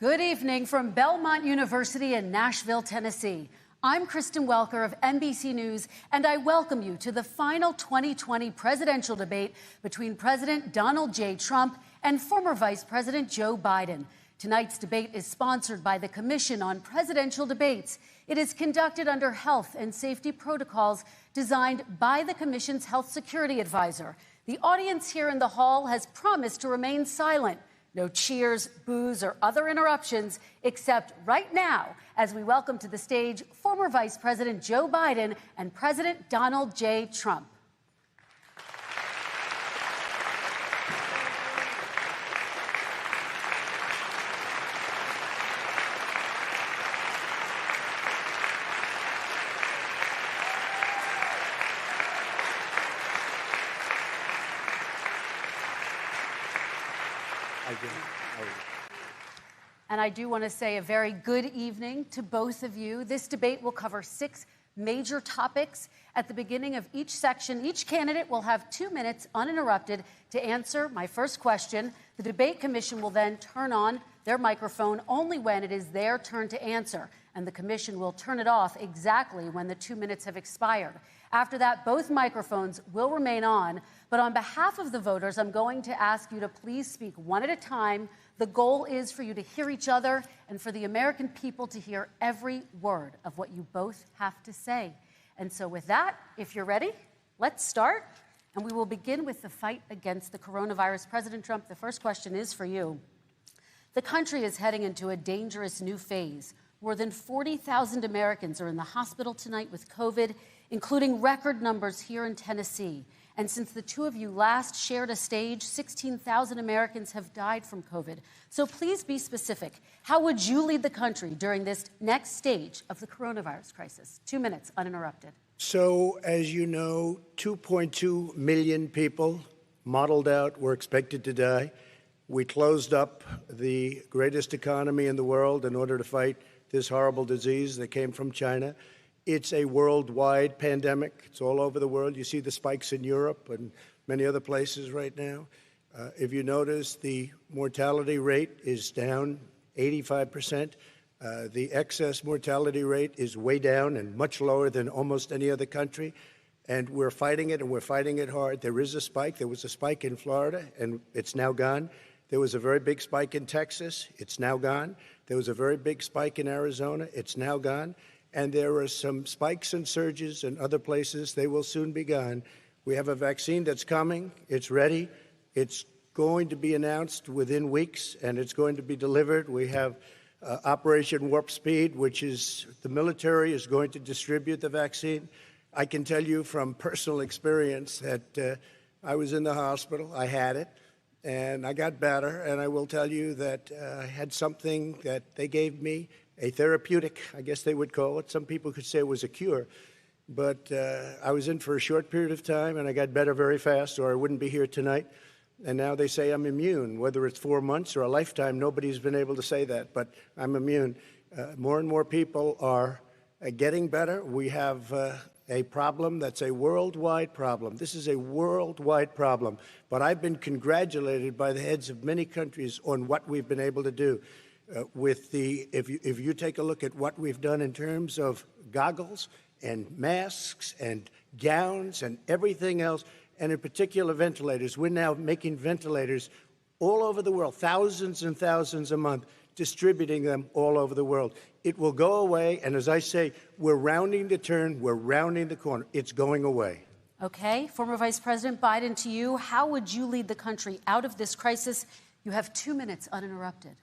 Good evening from Belmont University in Nashville, Tennessee. I'm Kristen Welker of NBC News, and I welcome you to the final 2020 presidential debate between President Donald J. Trump and former Vice President Joe Biden. Tonight's debate is sponsored by the Commission on Presidential Debates. It is conducted under health and safety protocols designed by the Commission's health security advisor. The audience here in the hall has promised to remain silent. No cheers, boos, or other interruptions, except right now, as we welcome to the stage former Vice President Joe Biden and President Donald J. Trump. And I do want to say a very good evening to both of you. This debate will cover 6 major topics. At the beginning of each section, each candidate will have 2 minutes uninterrupted to answer my first question. The Debate Commission will then turn on their microphone only when it is their turn to answer, and the Commission will turn it off exactly when the 2 minutes have expired. After that, both microphones will remain on, but on behalf of the voters, I'm going to ask you to please speak one at a time. The goal is for you to hear each other and for the American people to hear every word of what you both have to say. And so with that, if you're ready, let's start. And we will begin with the fight against the coronavirus. President Trump, the first question is for you. The country is heading into a dangerous new phase. More than 40,000 Americans are in the hospital tonight with COVID, including record numbers here in Tennessee. And since the two of you last shared a stage, 16,000 Americans have died from COVID. So please be specific. How would you lead the country during this next stage of the coronavirus crisis? 2 minutes, uninterrupted. So, as you know, 2.2 million people modeled out were expected to die. We closed up the greatest economy in the world in order to fight this horrible disease that came from China. It's a worldwide pandemic. It's all over the world. You see the spikes in Europe and many other places right now. If you notice, the mortality rate is down 85%. The excess mortality rate is way down and much lower than almost any other country. And we're fighting it, and we're fighting it hard. There is a spike. There was a spike in Florida, and it's now gone. There was a very big spike in Texas. It's now gone. There was a very big spike in Arizona. It's now gone. And there are some spikes and surges in other places. They will soon be gone. We have a vaccine that's coming. It's ready. It's going to be announced within weeks, and it's going to be delivered. We have Operation Warp Speed, which is the military is going to distribute the vaccine. I can tell you from personal experience that I was in the hospital. I had it, and I got better. And I will tell you that I had something that they gave me, a therapeutic, I guess they would call it. Some people could say it was a cure. But I was in for a short period of time, and I got better very fast, or I wouldn't be here tonight. And now they say I'm immune. Whether it's 4 months or a lifetime, nobody's been able to say that, but I'm immune. More and more people are getting better. We have a problem that's a worldwide problem. This is a worldwide problem. But I've been congratulated by the heads of many countries on what we've been able to do. If you take a look at what we've done in terms of goggles and masks and gowns and everything else, and in particular ventilators, we're now making ventilators all over the world, thousands and thousands a month, distributing them all over the world. It will go away, and as I say, we're rounding the turn, we're rounding the corner. It's going away. Okay, former Vice President Biden, to you, how would you lead the country out of this crisis? You have 2 minutes uninterrupted.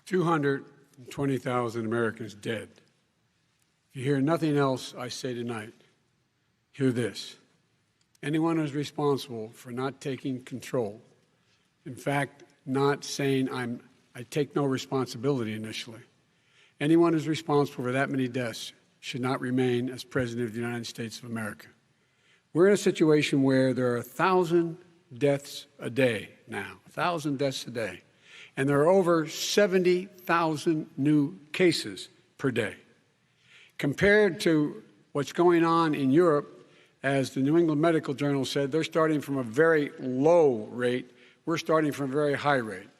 220,000 Americans dead. If you hear nothing else I say tonight, hear this. Anyone who's responsible for not taking control, in fact, not saying I take no responsibility initially, anyone who's responsible for that many deaths should not remain as President of the United States of America. We're in a situation where there are 1,000 deaths a day now, 1,000 deaths a day. And there are over 70,000 new cases per day. Compared to what's going on in Europe, as the New England Medical Journal said, they're starting from a very low rate. We're starting from a very high rate.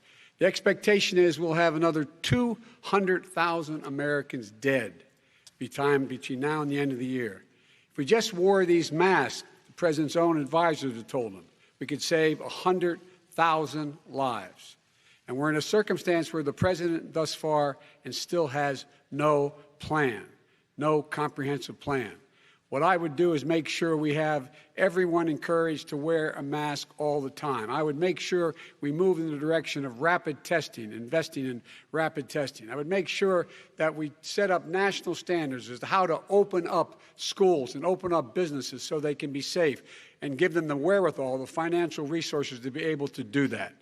The expectation is we'll have another 200,000 Americans dead between now and the end of the year. If we just wore these masks, the president's own advisors have told him, we could save 100,000 lives. And we're in a circumstance where the president thus far and still has no plan, no comprehensive plan. What I would do is make sure we have everyone encouraged to wear a mask all the time. I would make sure we move in the direction of rapid testing, investing in rapid testing. I would make sure that we set up national standards as to how to open up schools and open up businesses so they can be safe and give them the wherewithal, the financial resources to be able to do that.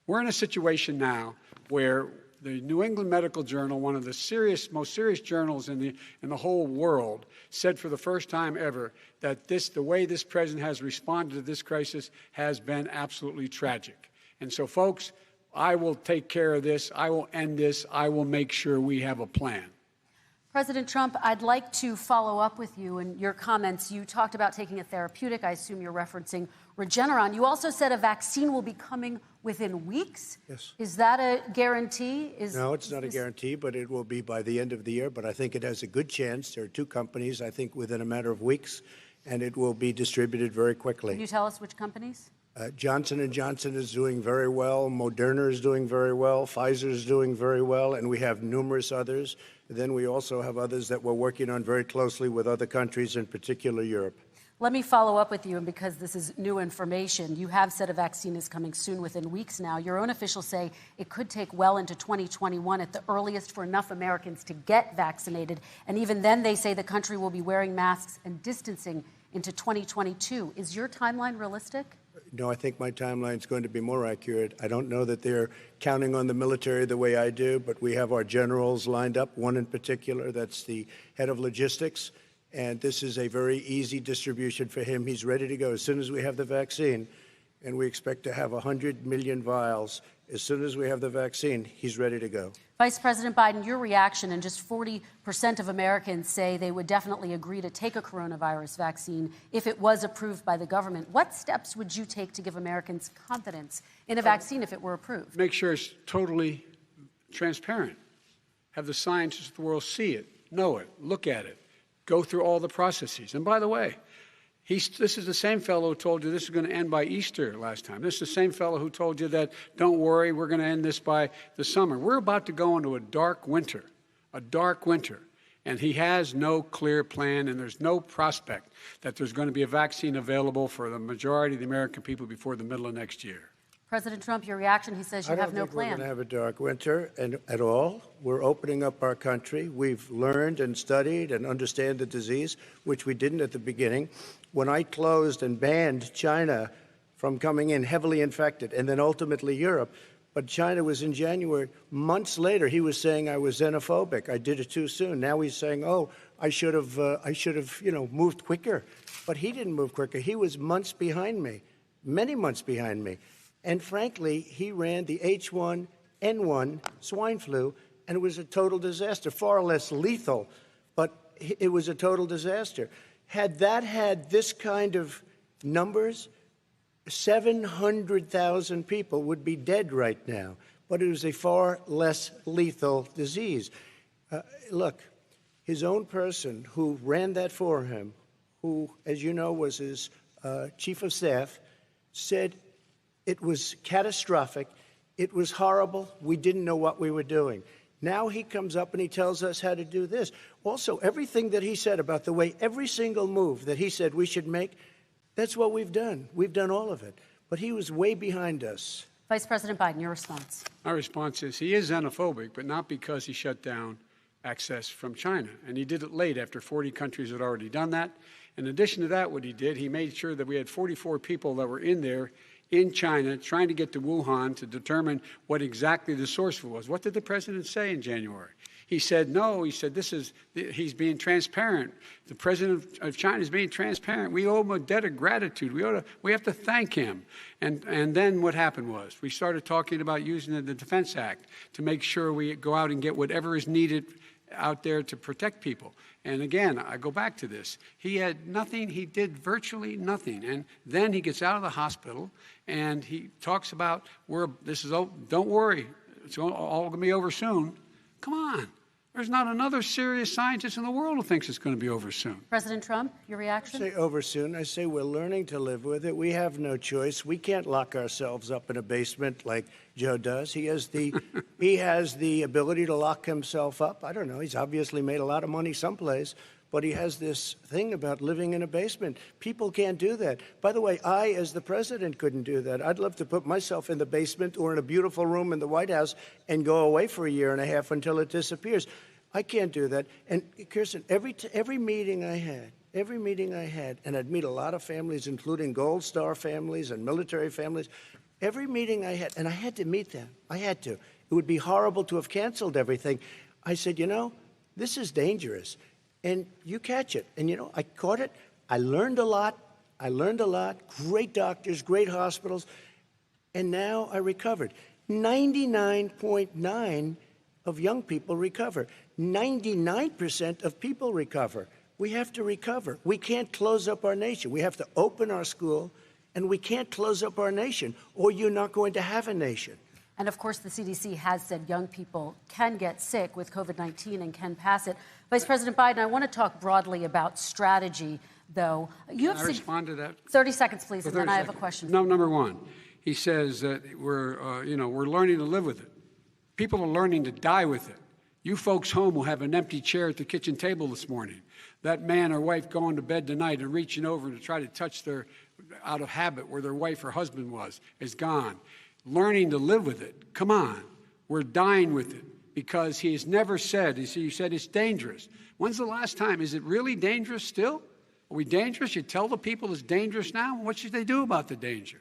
We're in a situation now where the New England Medical Journal, one of the most serious journals in the whole world, said for the first time ever that the way this president has responded to this crisis has been absolutely tragic. And so, folks, I will take care of this. I will end this. I will make sure we have a plan. President Trump, I'd like to follow up with you in your comments. You talked about taking a therapeutic. I assume you're referencing Regeneron. You also said a vaccine will be coming within weeks. Yes. Is that a guarantee? No, it's not a guarantee, but it will be by the end of the year. But I think it has a good chance. There are two companies, I think, within a matter of weeks, and it will be distributed very quickly. Can you tell us which companies? Johnson & Johnson is doing very well. Moderna is doing very well. Pfizer is doing very well. And we have numerous others. Then we also have others that we're working on very closely with other countries, in particular Europe. Let me follow up with you, and because this is new information, you have said a vaccine is coming soon, within weeks now. Your own officials say it could take well into 2021 at the earliest for enough Americans to get vaccinated. And even then, they say the country will be wearing masks and distancing into 2022. Is your timeline realistic? No, I think my timeline is going to be more accurate. I don't know that they're counting on the military the way I do, but we have our generals lined up, one in particular, that's the head of logistics. And this is a very easy distribution for him. He's ready to go as soon as we have the vaccine. And we expect to have 100 million vials. As soon as we have the vaccine, he's ready to go. Vice President Biden, your reaction, and just 40% of Americans say they would definitely agree to take a coronavirus vaccine if it was approved by the government. What steps would you take to give Americans confidence in a vaccine if it were approved? Make sure it's totally transparent. Have the scientists of the world see it, know it, look at it, go through all the processes. And by the way, this is the same fellow who told you this is going to end by Easter last time. This is the same fellow who told you that, don't worry, we're going to end this by the summer. We're about to go into a dark winter. And he has no clear plan, and there's no prospect that there's going to be a vaccine available for the majority of the American people before the middle of next year. President Trump, your reaction, he says you have no I don't think plan. we're going to have a dark winter at all. We're opening up our country. We've learned and studied and understand the disease, which we didn't at the beginning. When I closed and banned China from coming in heavily infected, and then ultimately Europe, but China was in January. Months later, he was saying I was xenophobic. I did it too soon. Now he's saying, oh, I should have, moved quicker. But he didn't move quicker. He was months behind me, many months behind me. And frankly, he ran the H1N1 swine flu, and it was a total disaster, far less lethal, but it was a total disaster. Had that had this kind of numbers, 700,000 people would be dead right now, but it was a far less lethal disease. Look, his own person who ran that for him, who, as you know, was his chief of staff, said it was catastrophic. It was horrible. We didn't know what we were doing. Now he comes up and he tells us how to do this. Also, everything that he said about the way every single move that he said we should make, that's what we've done. We've done all of it. But he was way behind us. Vice President Biden, your response. My response is he is xenophobic, but not because he shut down access from China. And he did it late after 40 countries had already done that. In addition to that, what he did, he made sure that we had 44 people that were in there in China trying to get to Wuhan to determine what exactly the source was. What did the president say in January? He said, no, he said, he's being transparent. The president of China is being transparent. We owe him a debt of gratitude. We have to thank him. And then what happened was we started talking about using the Defense Act to make sure we go out and get whatever is needed out there to protect people. And again, I go back to this. He had nothing. He did virtually nothing. And then he gets out of the hospital and he talks about, don't worry, It's all going to be over soon. Come on. There's not another serious scientist in the world who thinks it's going to be over soon. President Trump, your reaction? I say over soon. I say we're learning to live with it. We have no choice. We can't lock ourselves up in a basement like Joe does. He has the ability to lock himself up. I don't know. He's obviously made a lot of money someplace, but he has this thing about living in a basement. People can't do that. By the way, I, as the president, couldn't do that. I'd love to put myself in the basement or in a beautiful room in the White House and go away for a year and a half until it disappears. I can't do that. And Kirsten, every meeting I had, and I'd meet a lot of families, including Gold Star families and military families, every meeting I had, and I had to meet them. I had to. It would be horrible to have canceled everything. I said, this is dangerous. And you catch it. And, I caught it. I learned a lot. Great doctors, great hospitals. And now I recovered. 99.9 of young people recover. 99% of people recover. We have to recover. We can't close up our nation. We have to open our school, and we can't close up our nation, or you're not going to have a nation. And of course, the CDC has said young people can get sick with COVID-19 and can pass it. Vice President Biden, I want to talk broadly about strategy, though. Can I respond to that? 30 seconds, please, and then I have a question. No, number one, he says that we're learning to live with it. People are learning to die with it. You folks home will have an empty chair at the kitchen table this morning. That man or wife going to bed tonight and reaching over to try to touch their, out of habit, where their wife or husband was, is gone. Learning to live with it. Come on. We're dying with it because he has never said, you said it's dangerous. When's the last time? Is it really dangerous still? Are we dangerous? You tell the people it's dangerous now? What should they do about the danger?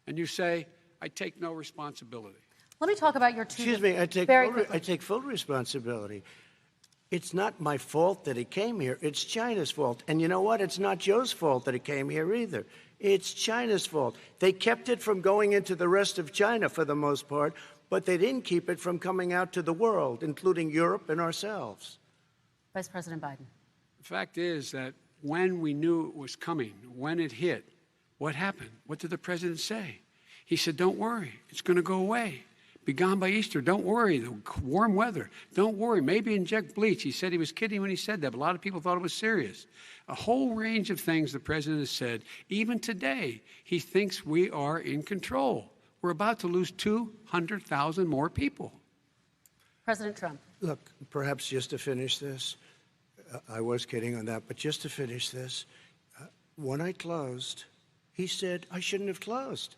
And you say, I take no responsibility. Let me talk about your two. Excuse me, I take full responsibility. It's not my fault that he came here. It's China's fault. And you know what? It's not Joe's fault that he came here either. It's China's fault. They kept it from going into the rest of China for the most part, but they didn't keep it from coming out to the world, including Europe and ourselves. Vice President Biden. The fact is that when we knew it was coming, when it hit, what happened? What did the president say? He said, don't worry, it's going to go away. Be gone by Easter. Don't worry. The warm weather. Don't worry. Maybe inject bleach. He said he was kidding when he said that, but a lot of people thought it was serious. A whole range of things the president has said. Even today, he thinks we are in control. We're about to lose 200,000 more people. President Trump. Look, perhaps just to finish this, I was kidding on that, but just to finish this, when I closed, he said I shouldn't have closed.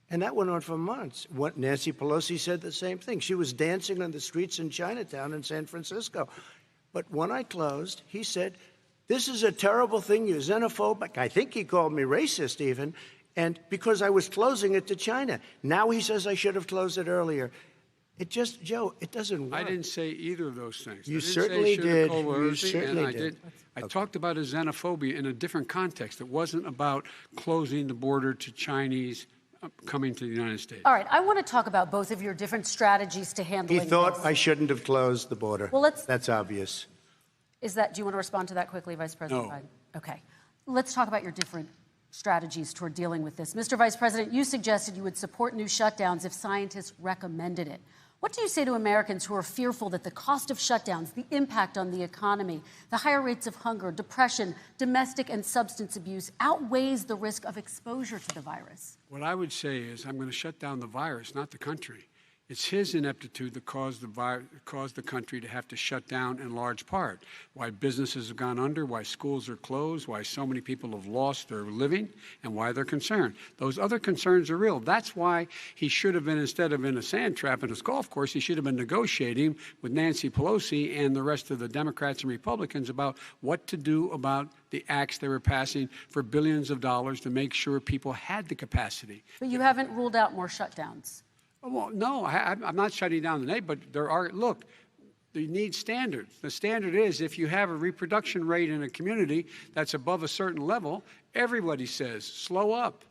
And that went on for months. Nancy Pelosi said the same thing. She was dancing on the streets in Chinatown in San Francisco. But when I closed, he said, this is a terrible thing, you're xenophobic. I think he called me racist even, and because I was closing it to China. Now he says I should have closed it earlier. It just, Joe, it doesn't work. I didn't say either of those things. You certainly did. You I certainly did. I talked about his xenophobia in a different context. It wasn't about closing the border to Chinese coming to the United States. All right, I want to talk about both of your different strategies to handling He thought this. I shouldn't have closed the border. Well, that's obvious. Do you want to respond to that quickly, Vice President Biden? Okay. Let's talk about your different strategies toward dealing with this. Mr. Vice President, you suggested you would support new shutdowns if scientists recommended it. What do you say to Americans who are fearful that the cost of shutdowns, the impact on the economy, the higher rates of hunger, depression, domestic and substance abuse outweighs the risk of exposure to the virus? What I would say is I'm going to shut down the virus, not the country. It's his ineptitude that caused the country to have to shut down in large part. Why businesses have gone under, why schools are closed, why so many people have lost their living, and why they're concerned. Those other concerns are real. That's why he should have been, instead of in a sand trap in his golf course, he should have been negotiating with Nancy Pelosi and the rest of the Democrats and Republicans about what to do about the acts they were passing for billions of dollars to make sure people had the capacity. But you haven't ruled out more shutdowns. Well, no, I'm not shutting down the neighborhood, but there are, look, you need standards. The standard is if you have a reproduction rate in a community that's above a certain level, everybody says, slow up,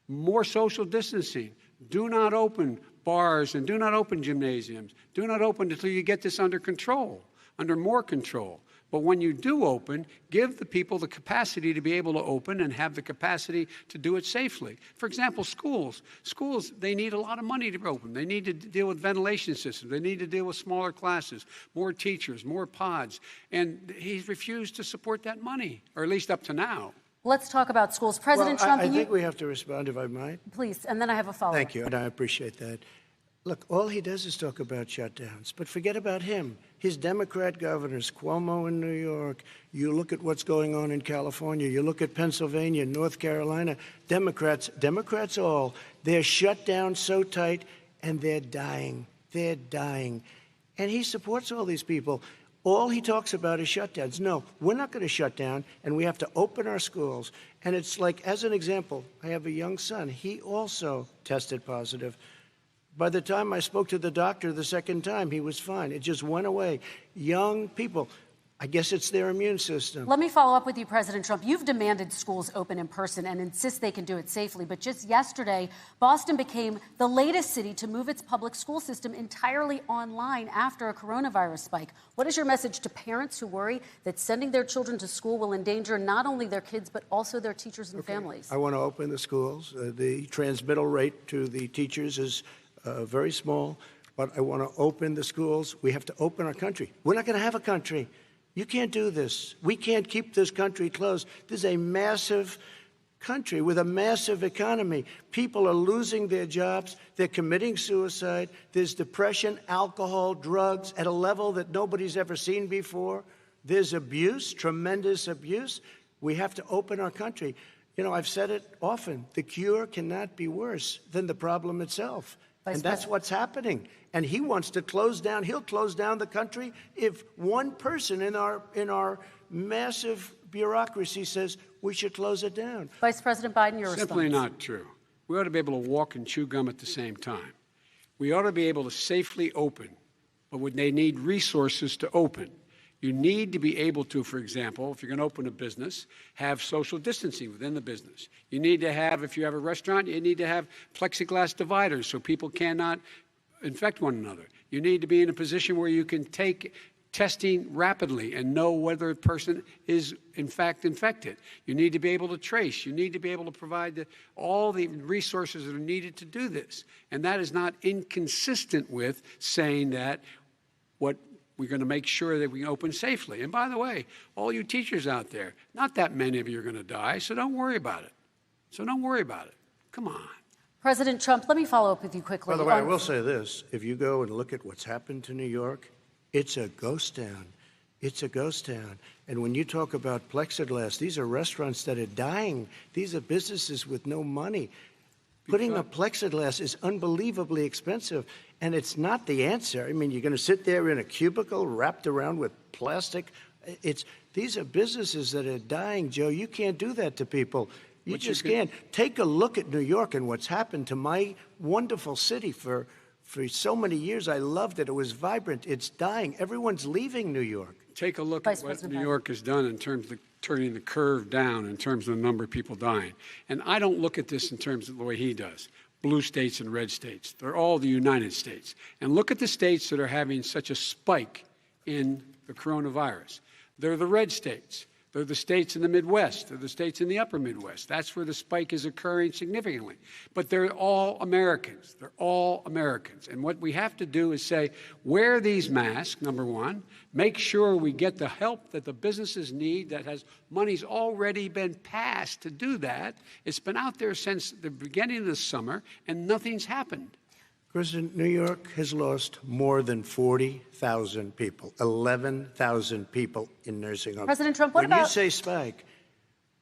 more social distancing, do not open bars and do not open gymnasiums, do not open until you get this under control, under more control. But when you do open, give the people the capacity to be able to open and have the capacity to do it safely. For example, schools. Schools, they need a lot of money to open. They need to deal with ventilation systems. They need to deal with smaller classes, more teachers, more pods. And he's refused to support that money, or at least up to now. Let's talk about schools. President Trump, I think we have to respond, if I might. Please, and then I have a follow-up. Thank you, and I appreciate that. Look, all he does is talk about shutdowns, but forget about him. His Democrat governors, Cuomo in New York, you look at what's going on in California, you look at Pennsylvania, North Carolina, Democrats all, they're shut down so tight, and they're dying. They're dying. And he supports all these people. All he talks about is shutdowns. No, we're not going to shut down, and we have to open our schools. And it's like, as an example, I have a young son. He also tested positive. By the time I spoke to the doctor the second time, he was fine. It just went away. Young people, I guess it's their immune system. Let me follow up with you, President Trump. You've demanded schools open in person and insist they can do it safely. But just yesterday, Boston became the latest city to move its public school system entirely online after a coronavirus spike. What is your message to parents who worry that sending their children to school will endanger not only their kids, but also their teachers and families? I want to open the schools. The transmittal rate to the teachers is very small, but I want to open the schools. We have to open our country. We're not going to have a country. You can't do this. We can't keep this country closed. This is a massive country with a massive economy. People are losing their jobs. They're committing suicide. There's depression, alcohol, drugs at a level that nobody's ever seen before. There's abuse, tremendous abuse. We have to open our country. You know, I've said it often. The cure cannot be worse than the problem itself. And that's what's happening. And he wants to close down. He'll close down the country if one person in our massive bureaucracy says we should close it down. Vice President Biden, your response. Simply not true. We ought to be able to walk and chew gum at the same time. We ought to be able to safely open, but would they need resources to open? You need to be able to, for example, if you're going to open a business, have social distancing within the business. You need to have, if you have a restaurant, you need to have plexiglass dividers so people cannot infect one another. You need to be in a position where you can take testing rapidly and know whether a person is, in fact, infected. You need to be able to trace. You need to be able to provide all the resources that are needed to do this. And that is not inconsistent with saying that we're going to make sure that we can open safely. And by the way, all you teachers out there, not that many of you are going to die, so don't worry about it. Come on. President Trump, let me follow up with you quickly. By the way, I will say this. If you go and look at what's happened to New York, it's a ghost town. It's a ghost town. And when you talk about plexiglass, these are restaurants that are dying. These are businesses with no money. Putting up plexiglass is unbelievably expensive, and it's not the answer. I mean, you're going to sit there in a cubicle wrapped around with plastic. These are businesses that are dying, Joe. You can't do that to people. You just can't. Take a look at New York and what's happened to my wonderful city for so many years. I loved it. It was vibrant. It's dying. Everyone's leaving New York. Take a look at what New York has done in terms of turning the curve down in terms of the number of people dying. And I don't look at this in terms of the way he does. Blue states and red states. They're all the United States. And look at the states that are having such a spike in the coronavirus. They're the red states. They're the states in the Midwest. They're the states in the upper Midwest. That's where the spike is occurring significantly. But they're all Americans. They're all Americans. And what we have to do is say, wear these masks, number one. Make sure we get the help that the businesses need that has money's already been passed to do that. It's been out there since the beginning of the summer, and nothing's happened. President, New York has lost more than 40,000 people, 11,000 people in nursing homes. President Trump, what about... When you say spike,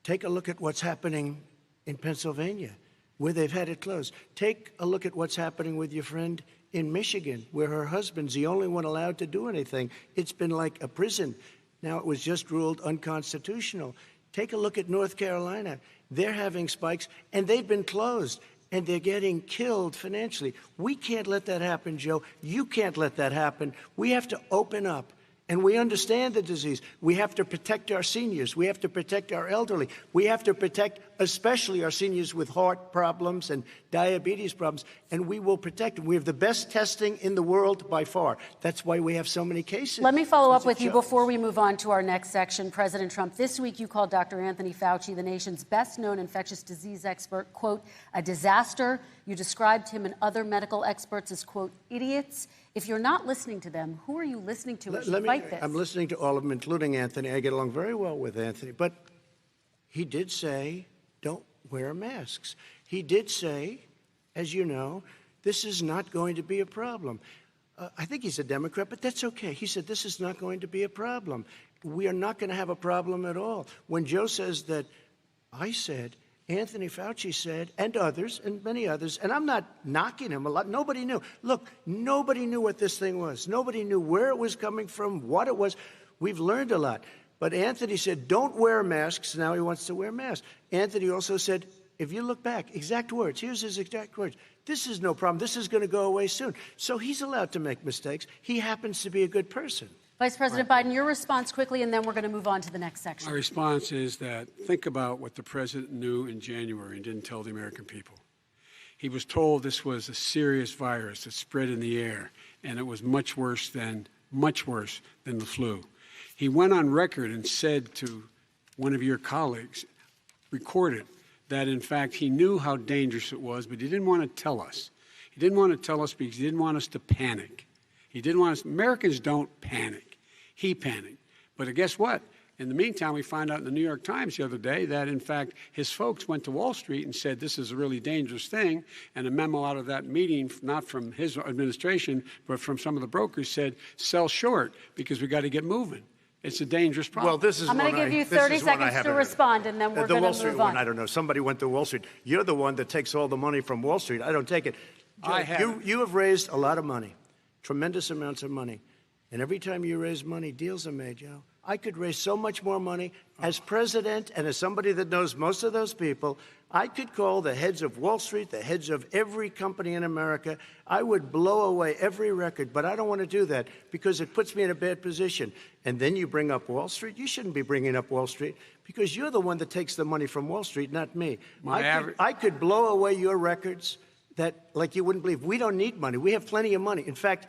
take a look at what's happening in Pennsylvania, where they've had it closed. Take a look at what's happening with your friend in Michigan, where her husband's the only one allowed to do anything. It's been like a prison. Now it was just ruled unconstitutional. Take a look at North Carolina. They're having spikes, and they've been closed. And they're getting killed financially. We can't let that happen, Joe. You can't let that happen. We have to open up. And we understand the disease. We have to protect our seniors. We have to protect our elderly. We have to protect especially our seniors with heart problems and diabetes problems, and we will protect them. We have the best testing in the world by far. That's why we have so many cases. Let me follow up with you shows. before we move on to our next section. President Trump, this week you called Dr. Anthony Fauci, the nation's best-known infectious disease expert, quote, a disaster. You described him and other medical experts as, quote, idiots. If you're not listening to them, who are you listening to as you fight this? I'm listening to all of them, including Anthony. I get along very well with Anthony. But he did say, don't wear masks. He did say, as you know, this is not going to be a problem. I think he's a Democrat, but that's okay. He said, this is not going to be a problem. We are not going to have a problem at all. When Joe says that, I said, Anthony Fauci said, and others, and many others, and I'm not knocking him a lot. Nobody knew. Look, nobody knew what this thing was. Nobody knew where it was coming from, what it was. We've learned a lot. But Anthony said, don't wear masks. Now he wants to wear masks. Anthony also said, if you look back, exact words, here's his exact words. This is no problem. This is going to go away soon. So he's allowed to make mistakes. He happens to be a good person. Vice President Biden, your response quickly, and then we're going to move on to the next section. My response is that think about what the president knew in January and didn't tell the American people. He was told this was a serious virus that spread in the air, and it was much worse than the flu. He went on record and said to one of your colleagues, recorded, that in fact he knew how dangerous it was, but he didn't want to tell us. He didn't want to tell us because he didn't want us to panic. He didn't want us. Americans don't panic. He panicked. But guess what? In the meantime, we found out in the New York Times the other day that, in fact, his folks went to Wall Street and said this is a really dangerous thing. And a memo out of that meeting, not from his administration, but from some of the brokers, said sell short because we got to get moving. It's a dangerous problem. Well, this is I'm going to give you 30 seconds to respond, and then we're the going Wall to Street move one, on. I don't know. Somebody went to Wall Street. You're the one that takes all the money from Wall Street. I don't take it. I haven't. You have raised a lot of money, tremendous amounts of money. And every time you raise money, deals are made, Joe. I could raise so much more money. As president and as somebody that knows most of those people, I could call the heads of Wall Street, the heads of every company in America. I would blow away every record, but I don't want to do that because it puts me in a bad position. And then you bring up Wall Street. You shouldn't be bringing up Wall Street because you're the one that takes the money from Wall Street, not me. I could blow away your records that, like you wouldn't believe. We don't need money. We have plenty of money. In fact,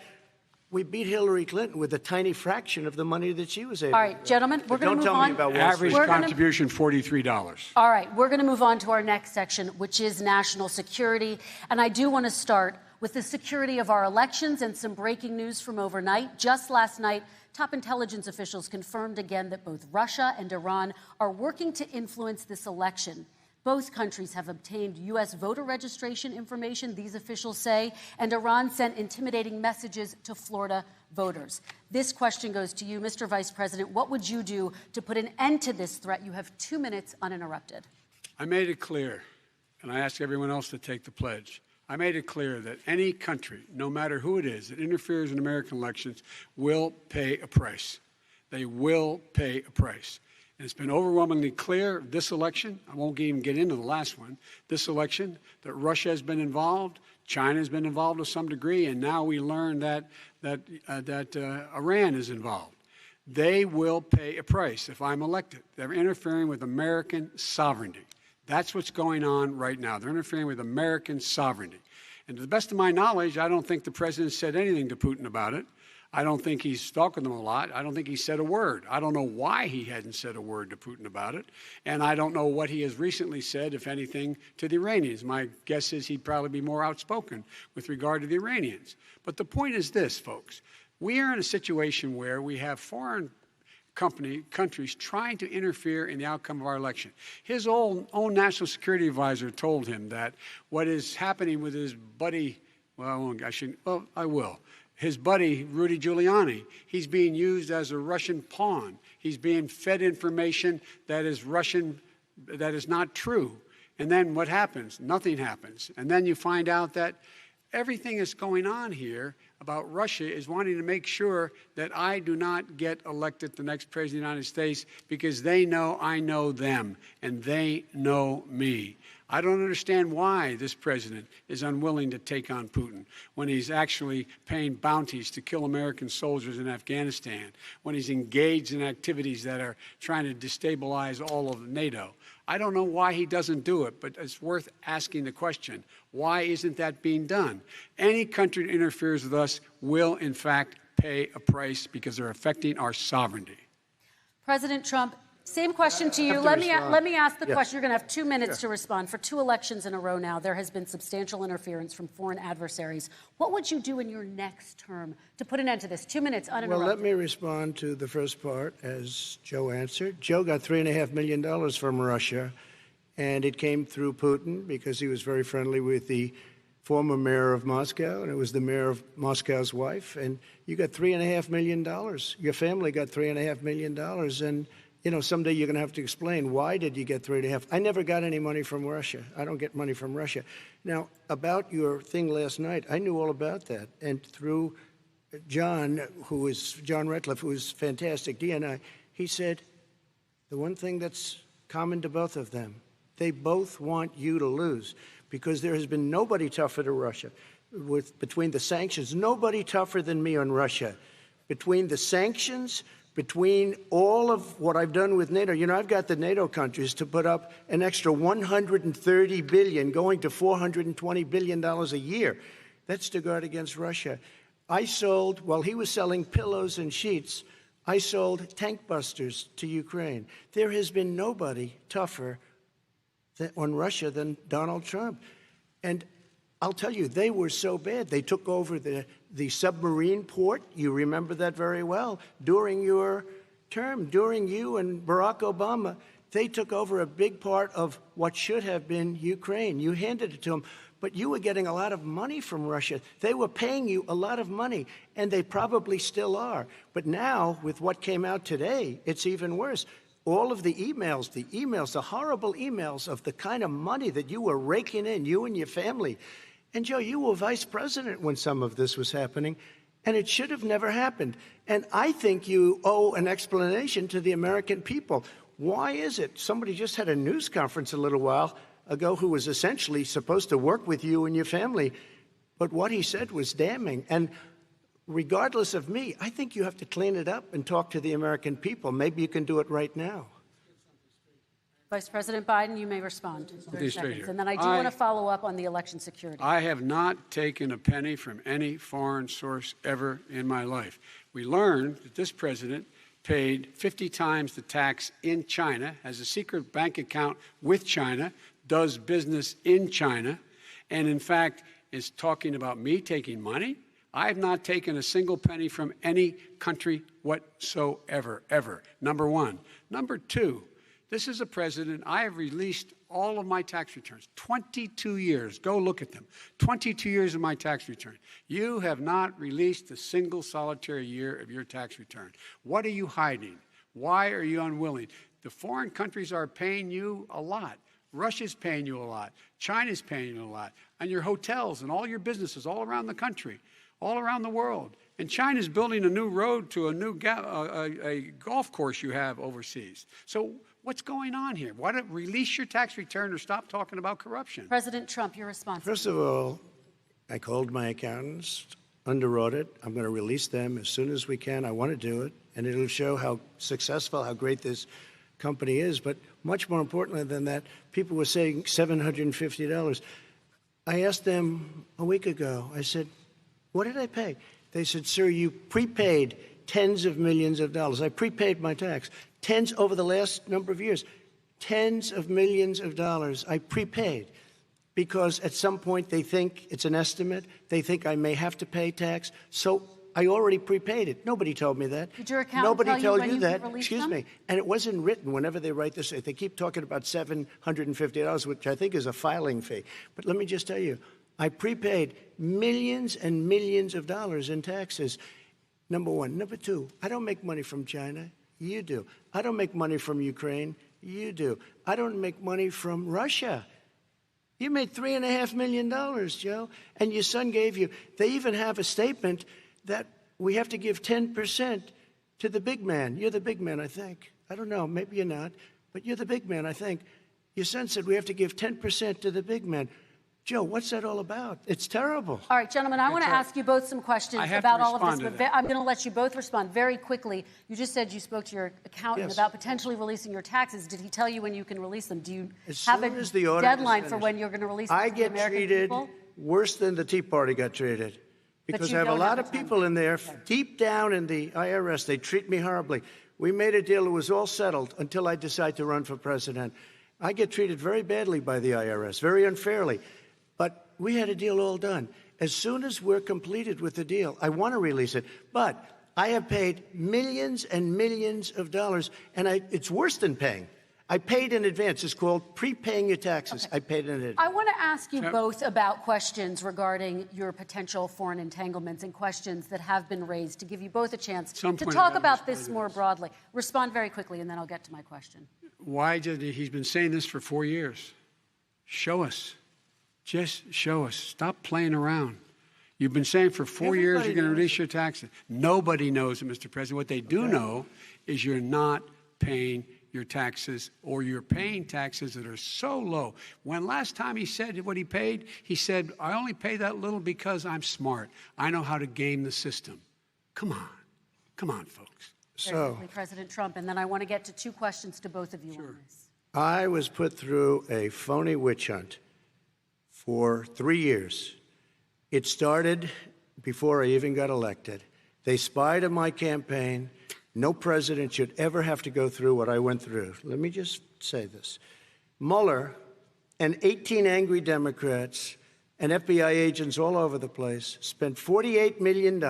we beat Hillary Clinton with a tiny fraction of the money that she was able to. All right, gentlemen, we're going to move on. Don't tell me about Wall Street. Average contribution, $43. All right, we're going to move on to our next section, which is national security. And I do want to start with the security of our elections and some breaking news from overnight. Just last night, top intelligence officials confirmed again that both Russia and Iran are working to influence this election. Both countries have obtained U.S. voter registration information, these officials say, and Iran sent intimidating messages to Florida voters. This question goes to you, Mr. Vice President. What would you do to put an end to this threat? You have 2 minutes uninterrupted. I made it clear, and I ask everyone else to take the pledge. I made it clear that any country, no matter who it is, that interferes in American elections will pay a price. They will pay a price. And it's been overwhelmingly clear this election, I won't even get into the last one, this election, that Russia has been involved, China has been involved to some degree, and now we learn that Iran is involved. They will pay a price if I'm elected. They're interfering with American sovereignty. That's what's going on right now. They're interfering with American sovereignty. And to the best of my knowledge, I don't think the president said anything to Putin about it. I don't think he's stalking them a lot. I don't think he said a word. I don't know why he hadn't said a word to Putin about it. And I don't know what he has recently said, if anything, to the Iranians. My guess is he'd probably be more outspoken with regard to the Iranians. But the point is this, folks. We are in a situation where we have foreign countries trying to interfere in the outcome of our election. His own national security advisor told him that what is happening with his buddy, I will. His buddy, Rudy Giuliani, he's being used as a Russian pawn. He's being fed information that is Russian, that is not true. And then what happens? Nothing happens. And then you find out that everything that's going on here about Russia is wanting to make sure that I do not get elected the next president of the United States because they know I know them and they know me. I don't understand why this president is unwilling to take on Putin when he's actually paying bounties to kill American soldiers in Afghanistan, when he's engaged in activities that are trying to destabilize all of NATO. I don't know why he doesn't do it, but it's worth asking the question, why isn't that being done? Any country that interferes with us will, in fact, pay a price because they're affecting our sovereignty. President Trump, same question to you. Let me ask the question. You're going to have 2 minutes to respond. For 2 elections in a row now, there has been substantial interference from foreign adversaries. What would you do in your next term to put an end to this? 2 minutes uninterrupted. Well, let me respond to the first part, as Joe answered. Joe got $3.5 million from Russia, and it came through Putin because he was very friendly with the former mayor of Moscow, and it was the mayor of Moscow's wife. And you got $3.5 million. Your family got $3.5 million. And you know, someday you're going to have to explain, why did you get 3.5? I never got any money from Russia. I don't get money from Russia. Now, about your thing last night, I knew all about that. And through John Ratcliffe, who is fantastic, DNI, he said, the one thing that's common to both of them, they both want you to lose, because there has been nobody tougher to Russia. Between the sanctions, nobody tougher than me on Russia. Between the sanctions, between all of what I've done with NATO, you know, I've got the NATO countries to put up an extra $130 billion, going to $420 billion a year. That's to guard against Russia. I sold, while he was selling pillows and sheets, I sold tank busters to Ukraine. There has been nobody tougher on Russia than Donald Trump. And I'll tell you, they were so bad. They took over the submarine port. You remember that very well. During your term, during you and Barack Obama, they took over a big part of what should have been Ukraine. You handed it to them, but you were getting a lot of money from Russia. They were paying you a lot of money, and they probably still are. But now, with what came out today, it's even worse. All of the emails, the horrible emails of the kind of money that you were raking in, you and your family. And, Joe, you were vice president when some of this was happening, and it should have never happened. And I think you owe an explanation to the American people. Why is it? Somebody just had a news conference a little while ago who was essentially supposed to work with you and your family, but what he said was damning. And regardless of me, I think you have to clean it up and talk to the American people. Maybe you can do it right now. Vice President Biden, you may respond in 30 seconds. And then I do want to follow up on the election security. I have not taken a penny from any foreign source ever in my life. We learned that this president paid 50 times the tax in China, has a secret bank account with China, does business in China, and in fact is talking about me taking money. I have not taken a single penny from any country whatsoever, ever. Number one. Number two, this is a president, I have released all of my tax returns, 22 years. Go look at them. 22 years of my tax return. You have not released a single solitary year of your tax return. What are you hiding? Why are you unwilling? The foreign countries are paying you a lot. Russia's paying you a lot. China's paying you a lot. And your hotels and all your businesses all around the country, all around the world. And China's building a new road to a new a golf course you have overseas. So what's going on here? Why don't release your tax return or stop talking about corruption? President Trump, your response. First of all, I called my accountants under audit. I'm going to release them as soon as we can. I want to do it, and it'll show how successful, how great this company is. But much more importantly than that, people were saying $750. I asked them a week ago, I said, what did I pay? They said, sir, you prepaid tens of millions of dollars. I prepaid my tax. Tens over the last number of years. Tens of millions of dollars I prepaid because at some point they think it's an estimate. They think I may have to pay tax. So I already prepaid it. Nobody told me that. Did your accountant Nobody tell you told when you you that. could release Excuse them? me. And it wasn't written whenever they write this. They keep talking about $750, which I think is a filing fee. But let me just tell you, I prepaid millions and millions of dollars in taxes. Number one. Number two, I don't make money from China. You do. I don't make money from Ukraine. You do. I don't make money from Russia. You made $3.5 million, Joe, and your son gave you. They even have a statement that we have to give 10% to the big man. You're the big man, I think. I don't know. Maybe you're not, but you're the big man, I think. Your son said we have to give 10% to the big man. Joe, what's that all about? It's terrible. All right, gentlemen, I want to ask you both some questions I have about to all of this. respond to But that. I'm going to let you both respond very quickly. You just said you spoke to your accountant Yes. about potentially releasing your taxes. Did he tell you when you can release them? Do you As have soon a as the audit is deadline for finished. when you're going to release them I to the get American treated people? worse than the Tea Party got treated. Because you I have a don't lot have of a time. people in there, deep down in the IRS, they treat me horribly. We made a deal, it was all settled until I decide to run for president. I get treated very badly by the IRS, very unfairly. But we had a deal all done. As soon as we're completed with the deal, I want to release it. But I have paid millions and millions of dollars, and it's worse than paying. I paid in advance. It's called prepaying your taxes. I paid in advance. I want to ask you both about questions regarding your potential foreign entanglements and questions that have been raised to give you both a chance Some to point talk about about this responding more to this. broadly. Respond very quickly, and then I'll get to my question. Why did he's been saying this for 4 years? Show us. Just show us. Stop playing around. You've been saying for 4 years Everybody you're going to knows release your taxes. Nobody knows it, Mr. President. What they do know is you're not paying your taxes, or you're paying taxes that are so low. When last time he said what he paid, he said, I only pay that little because I'm smart. I know how to game the system. Come on. Come on, folks. Very quickly, President Trump, and then I want to get to two questions to both of you on this. I was put through a phony witch hunt for 3 years. It started before I even got elected. They spied on my campaign. No president should ever have to go through what I went through. Let me just say this. Mueller and 18 angry Democrats and FBI agents all over the place spent $48 million.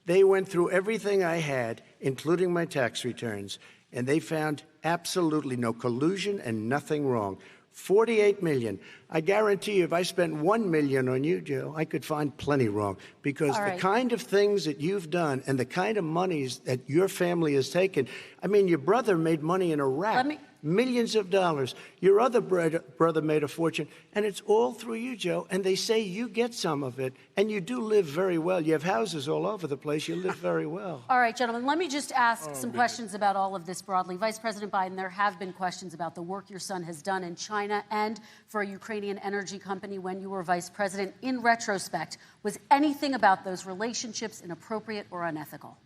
They went through everything I had, including my tax returns, and they found absolutely no collusion and nothing wrong. $48 million. I guarantee you, if I spent $1 million on you, Joe, I could find plenty wrong. Because All the right. kind of things that you've done and the kind of monies that your family has taken, I mean, your brother made money in Iraq, millions of dollars. Your other brother made a fortune, and it's all through you, Joe. And they say you get some of it, and you do live very well. You have houses all over the place. You live very well. All right, gentlemen, let me just ask some questions about all of this broadly. Vice President Biden, there have been questions about the work your son has done in China and for a Ukrainian energy company when you were vice president. In retrospect, was anything about those relationships inappropriate or unethical?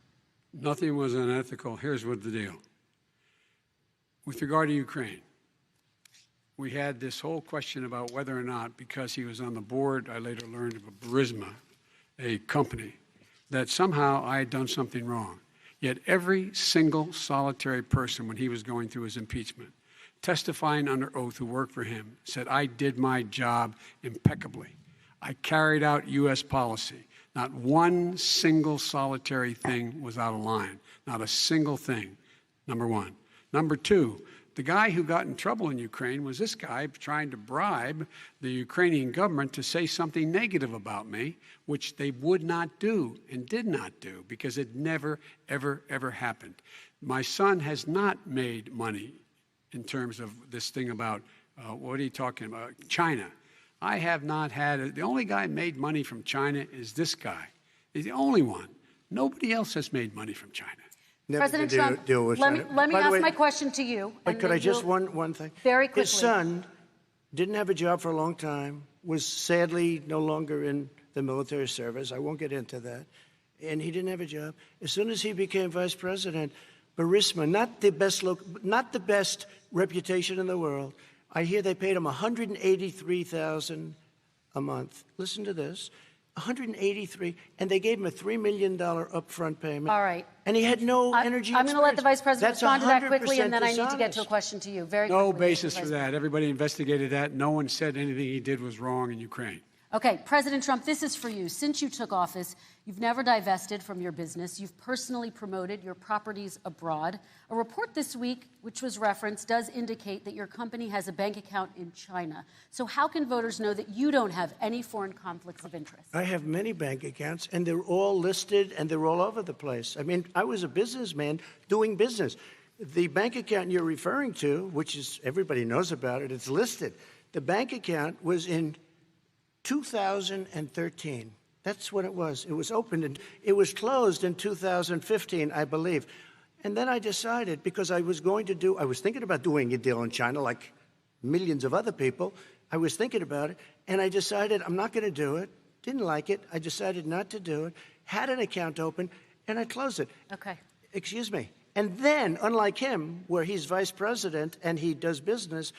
Nothing was unethical. Here's what the deal. With regard to Ukraine, we had this whole question about whether or not, because he was on the board, I later learned of a Burisma, a company, that somehow I had done something wrong. Yet every single solitary person, when he was going through his impeachment, testifying under oath who worked for him, said, I did my job impeccably. I carried out U.S. policy. Not one single solitary thing was out of line. Not a single thing, number one. Number two, the guy who got in trouble in Ukraine was this guy trying to bribe the Ukrainian government to say something negative about me, which they would not do and did not do because it never, ever, ever happened. My son has not made money in terms of this thing about, what are you talking about, China. I have not had, the only guy made money from China is this guy. He's the only one. Nobody else has made money from China. Never President did Trump, deal with let China. me By the ask way, my question to you. But and could then I just, you'll- one thing? Very quickly. His son didn't have a job for a long time, was sadly no longer in the military service. I won't get into that. And he didn't have a job. As soon as he became vice president, Burisma, not the best reputation in the world. I hear they paid him $183,000 a month. Listen to this. 183, and they gave him a $3 million upfront payment. All right. And he had no energy I'm going to let the Vice President That's respond to that quickly, 100% and then I need to get to a dishonest. question to you. Very No quickly, basis Mr. for Vice that. Everybody investigated that. No one said anything he did was wrong in Ukraine. Okay, President Trump, this is for you. Since you took office, you've never divested from your business. You've personally promoted your properties abroad. A report this week, which was referenced, does indicate that your company has a bank account in China. So how can voters know that you don't have any foreign conflicts of interest? I have many bank accounts, and they're all listed, and they're all over the place. I mean, I was a businessman doing business. The bank account you're referring to, which is everybody knows about it, it's listed. The bank account was in 2013. That's what it was. It was opened, and it was closed in 2015, I believe. And then I decided, because I was thinking about doing a deal in China, like millions of other people. I was thinking about it, and I decided I'm not going to do it. Didn't like it. I decided not to do it. Had an account open, and I closed it. Okay. Excuse me. And then, unlike him, where he's vice president and he does business,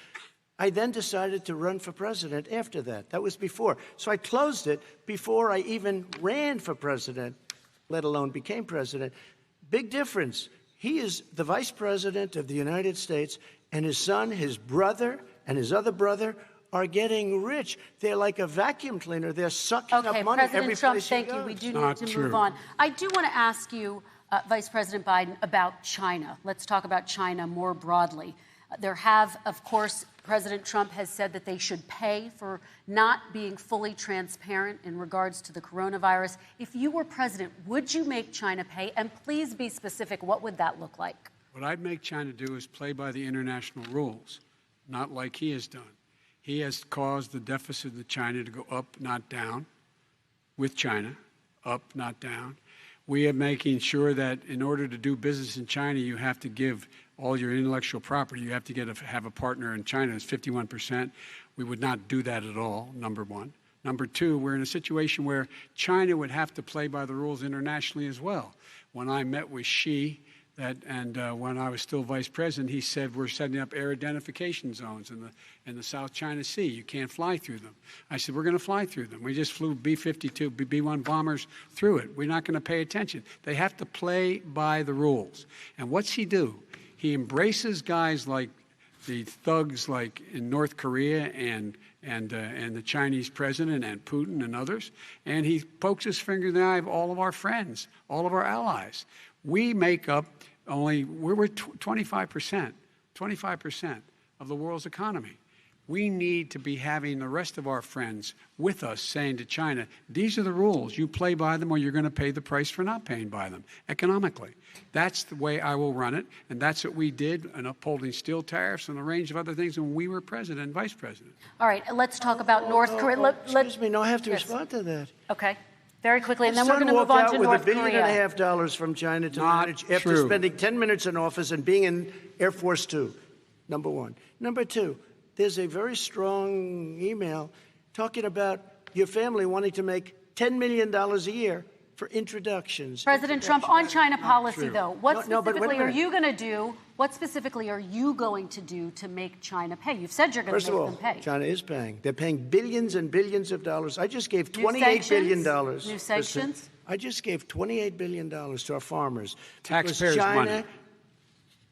I then decided to run for president after that. That was before. So I closed it before I even ran for president, let alone became president. Big difference. He is the vice president of the United States, and his son, his brother, and his other brother are getting rich. They're like a vacuum cleaner. They're sucking up money President every Trump, place thank he you. goes. We do Not need to true. move on. I do want to ask you, Vice President Biden, about China. Let's talk about China more broadly. There have, of course, President Trump has said that they should pay for not being fully transparent in regards to the coronavirus. If you were president, would you make China pay? And please be specific. What would that look like? What I'd make China do is play by the international rules, not like he has done. He has caused the deficit of China to go up, not down, with China, up, not down. We are making sure that in order to do business in China, you have to give all your intellectual property. You have to have a partner in China. It's 51%. We would not do that at all, number one. Number two, we're in a situation where China would have to play by the rules internationally as well. When I met with Xi, when I was still vice president, he said we're setting up air identification zones in the South China Sea. You can't fly through them. I said we're going to fly through them. We just flew B-52, B-1 bombers through it. We're not going to pay attention. They have to play by the rules. And what's he do? He embraces guys like the thugs like in North Korea and the Chinese president and Putin and others, and he pokes his finger in the eye of all of our friends, all of our allies. We make up we're 25% of the world's economy. We need to be having the rest of our friends with us saying to China, these are the rules. You play by them or you're going to pay the price for not paying by them economically. That's the way I will run it, and that's what we did in upholding steel tariffs and a range of other things when we were president and vice president. All right, let's talk about North Korea. Excuse me, no, I have to Yes. respond to that. Okay, very quickly, and His then we're son going to move walked on out to with North $1.5 billion Korea. from China to Not manage after true. spending 10 minutes in office and being in Air Force Two, number one. Number two, there's a very strong email talking about your family wanting to make $10 million a year for introductions. President Trump, on China policy, true. though, what No, but wait a specifically are minute. you going to do? What specifically are you going to do to make China pay? You've said you're going First to of make all, them pay. China is paying. They're paying billions and billions of dollars. I just gave New $28 billion. sanctions? New sanctions? I just gave $28 billion to our farmers. because Taxpayers' China, money.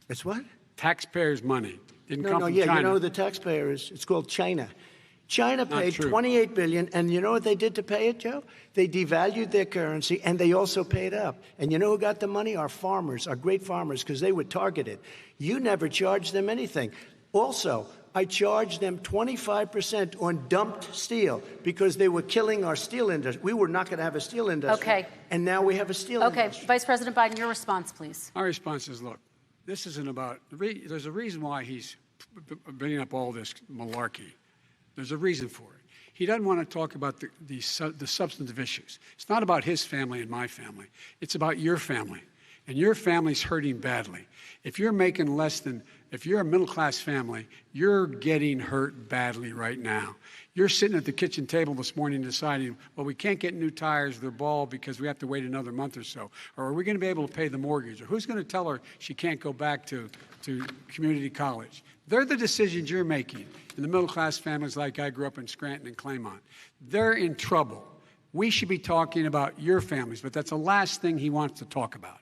It's what? Taxpayers' money. Didn't No, come no, from yeah, China. you know who the taxpayer is. It's called China. China paid true. $28 billion, and you know what they did to pay it, Joe? They devalued their currency, and they also paid up. And you know who got the money? Our farmers, our great farmers, because they were targeted. You never charged them anything. Also, I charged them 25% on dumped steel because they were killing our steel industry. We were not going to have a steel industry. Okay. And now we have a steel Okay, industry. Vice President Biden, your response, please. My response is, look, this isn't about, there's a reason why he's bringing up all this malarkey. There's a reason for it. He doesn't want to talk about the substantive issues. It's not about his family and my family. It's about your family. And your family's hurting badly. If you're making if you're a middle-class family, you're getting hurt badly right now. You're sitting at the kitchen table this morning deciding, well, we can't get new tires, they're bald because we have to wait another month or so. Or are we going to be able to pay the mortgage? Or who's going to tell her she can't go back to community college? They're the decisions you're making in the middle-class families like I grew up in Scranton and Claymont. They're in trouble. We should be talking about your families, but that's the last thing he wants to talk about.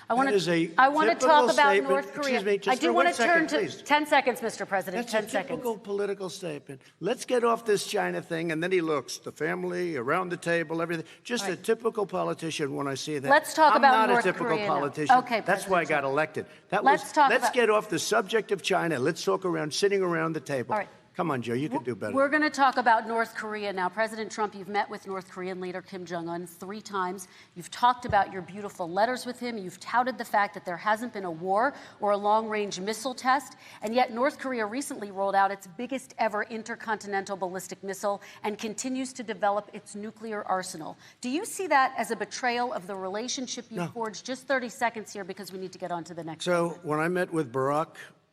I want That is a to talk typical about statement. North Korea. Excuse me, just I do for want 1 to turn second, to please. 10 seconds, Mr. President. That's 10 a seconds. typical political statement. Let's get off this China thing, and then he looks, the family, around the table, everything. Just a typical politician when I see that. Let's talk I'm about not North a typical Korea now. politician. Okay, That's why I President got elected. Let's Get off the subject of China. Let's talk sitting around the table. All right. Come on, Joe, you can do better. We're going to talk about North Korea now. President Trump, you've met with North Korean leader Kim Jong-un 3 times. You've talked about your beautiful letters with him. You've touted the fact that there hasn't been a war or a long-range missile test. And yet North Korea recently rolled out its biggest ever intercontinental ballistic missile and continues to develop its nuclear arsenal. Do you see that as a betrayal of the relationship you forged? Just 30 seconds here because we need to get on to the next. So when I met with Barack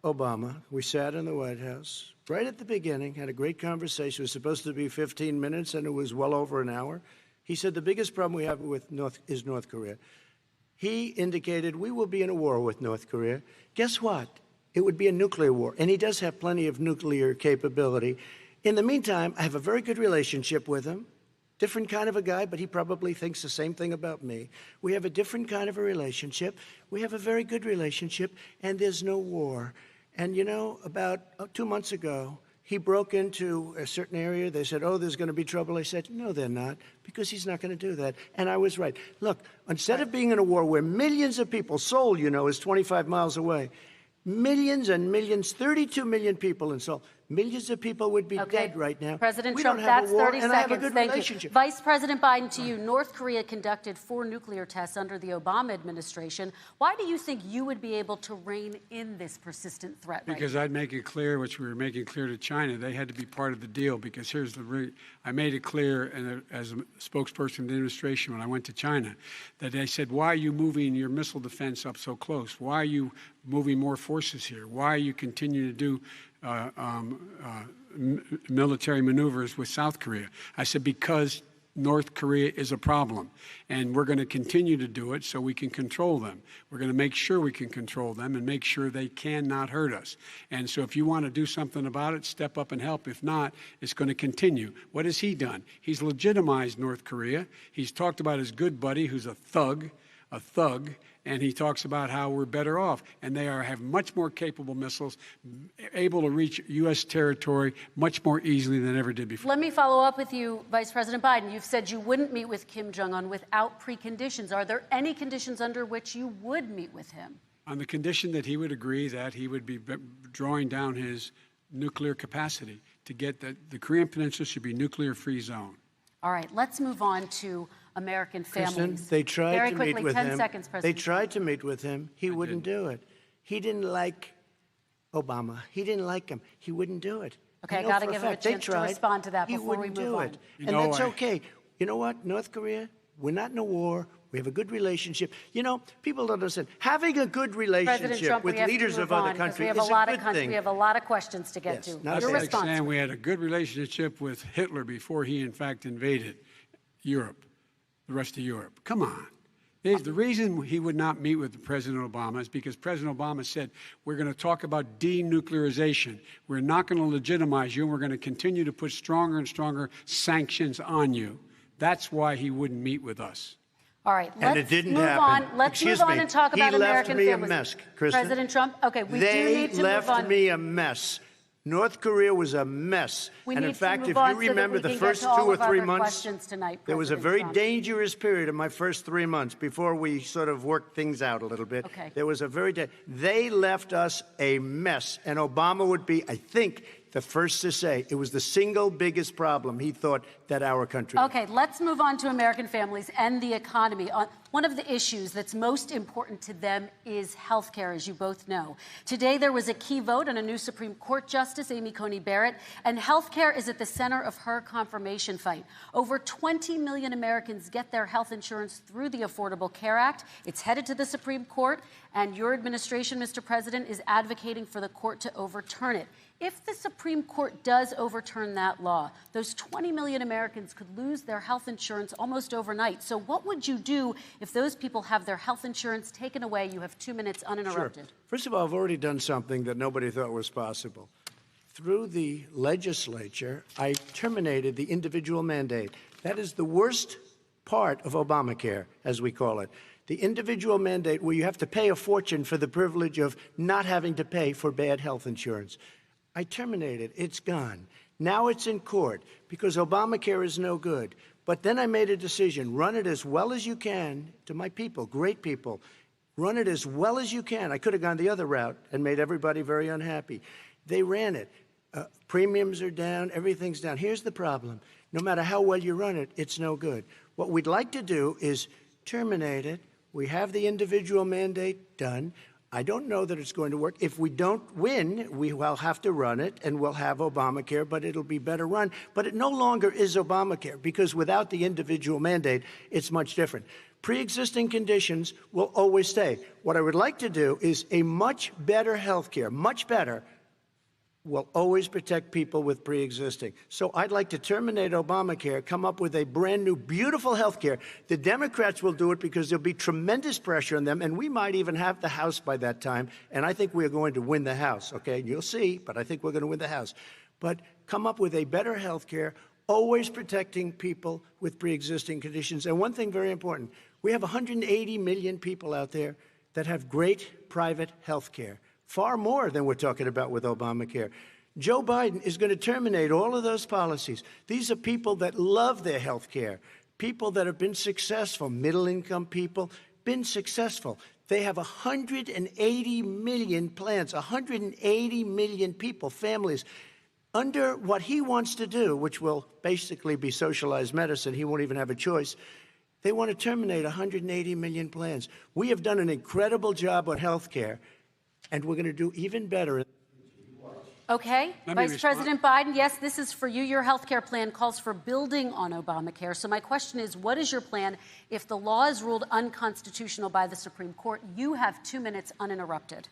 Obama, we sat in the White House. right at the beginning, had a great conversation. It was supposed to be 15 minutes, and it was well over an hour. He said the biggest problem we have with North Korea. He indicated we will be in a war with North Korea. Guess what? It would be a nuclear war, and he does have plenty of nuclear capability. In the meantime, I have a very good relationship with him. Different kind of a guy, but he probably thinks the same thing about me. We have a different kind of a relationship. We have a very good relationship, and there's no war. And, you know, about 2 months ago, he broke into a certain area. They said, oh, there's going to be trouble. I said, no, they're not, because he's not going to do that. And I was right. Look, instead of being in a war where millions of people, Seoul, you know, is 25 miles away, millions and millions, 32 million people in Seoul. Millions of people would be dead right now. President we Trump, don't have that's a war, 30 and seconds. I have a good Thank relationship. you. Vice President Biden, to you. North Korea conducted 4 nuclear tests under the Obama administration. Why do you think you would be able to rein in this persistent threat right Because now? I'd make it clear, which we were making clear to China, they had to be part of the deal. Because here's I made it clear, and as a spokesperson of the administration when I went to China, that they said, why are you moving your missile defense up so close? Why are you moving more forces here? Why are you continuing to do military maneuvers with South Korea? I said, because North Korea is a problem, and we're going to continue to do it so we can control them. We're going to make sure we can control them and make sure they cannot hurt us. And so if you want to do something about it, step up and help. If not, it's going to continue. What has he done? He's legitimized North Korea. He's talked about his good buddy, who's a thug, and he talks about how we're better off. And they have much more capable missiles, able to reach U.S. territory much more easily than ever did before. Let me follow up with you, Vice President Biden. You've said you wouldn't meet with Kim Jong-un without preconditions. Are there any conditions under which you would meet with him? On the condition that he would agree that he would be drawing down his nuclear capacity to get the Korean Peninsula should be nuclear-free zone. All right, let's move on to American families. Kristen, they tried Very to quickly, meet with 10 him. seconds, They President. tried to meet with him. He wouldn't do it. He didn't like Obama. He didn't like him. He wouldn't do it. Okay, I know got to for give him a fact, they chance to tried. respond to that He before we wouldn't move do on. it. You And know, that's okay. You know what? North Korea, we're not in a war. We have a good relationship. You know, people don't understand. Having a good President relationship Trump, with we have leaders to of move other on, 'cause countries we have is a lot a of good thing. We have a lot of questions to get Yes, to. not That's Your like response. saying we had a good relationship with Hitler before he, in fact, invaded Europe, the rest of Europe. Come on. The reason he would not meet with President Obama is because President Obama said, we're going to talk about denuclearization. We're not going to legitimize you, and we're going to continue to put stronger and stronger sanctions on you. That's why he wouldn't meet with us. All right, And let's it didn't move happen. on. Let's Excuse move on me. and talk He about left American me a families. mess, Kristen. President Trump, okay, we do They need to move on. left me a mess. North Korea was a mess. We and need in to fact, move if on you so that remember we the can get first to all 2 or of our 3 other months, questions tonight, there was a President very Trump. dangerous period in my first 3 months before we sort of worked things out a little bit. Okay. There was a they left us a mess. And Obama would be, I think, the first to say it was the single biggest problem he thought that our country had. Okay, let's move on to American families and the economy. One of the issues that's most important to them is health care, as you both know. Today, there was a key vote on a new Supreme Court Justice, Amy Coney Barrett, and health care is at the center of her confirmation fight. Over 20 million Americans get their health insurance through the Affordable Care Act. It's headed to the Supreme Court, and your administration, Mr. President, is advocating for the court to overturn it. If the Supreme Court does overturn that law, those 20 million Americans could lose their health insurance almost overnight. So what would you do if those people have their health insurance taken away? You have 2 minutes uninterrupted. Sure. First of all, I've already done something that nobody thought was possible. Through the legislature, I terminated the individual mandate. That is the worst part of Obamacare, as we call it. The individual mandate where you have to pay a fortune for the privilege of not having to pay for bad health insurance. I terminated. It's gone. Now it's in court because Obamacare is no good. But then I made a decision. Run it as well as you can to my people, great people. Run it as well as you can. I could have gone the other route and made everybody very unhappy. They ran it. Premiums are down. Everything's down. Here's the problem. No matter how well you run it, it's no good. What we'd like to do is terminate it. We have the individual mandate done. I don't know that it's going to work. If we don't win, we will have to run it, and we'll have Obamacare, but it'll be better run. But it no longer is Obamacare, because without the individual mandate, it's much different. Pre-existing conditions will always stay. What I would like to do is a much better health care, much better, will always protect people with pre-existing. So I'd like to terminate Obamacare, come up with a brand new, beautiful health care. The Democrats will do it because there'll be tremendous pressure on them, and we might even have the House by that time. And I think we're going to win the House, okay? You'll see, but I think we're going to win the House. But come up with a better health care, always protecting people with pre-existing conditions. And one thing very important, we have 180 million people out there that have great private health care. Far more than we're talking about with Obamacare. Joe Biden is going to terminate all of those policies. These are people that love their health care, people that have been successful, middle-income people, been successful. They have 180 million plans, 180 million people, families. Under what he wants to do, which will basically be socialized medicine, he won't even have a choice, they want to terminate 180 million plans. We have done an incredible job on health care, and we're going to do even better. Okay, Vice President Biden, yes, this is for you. Your health care plan calls for building on Obamacare. So my question is, what is your plan if the law is ruled unconstitutional by the Supreme Court? You have 2 minutes uninterrupted.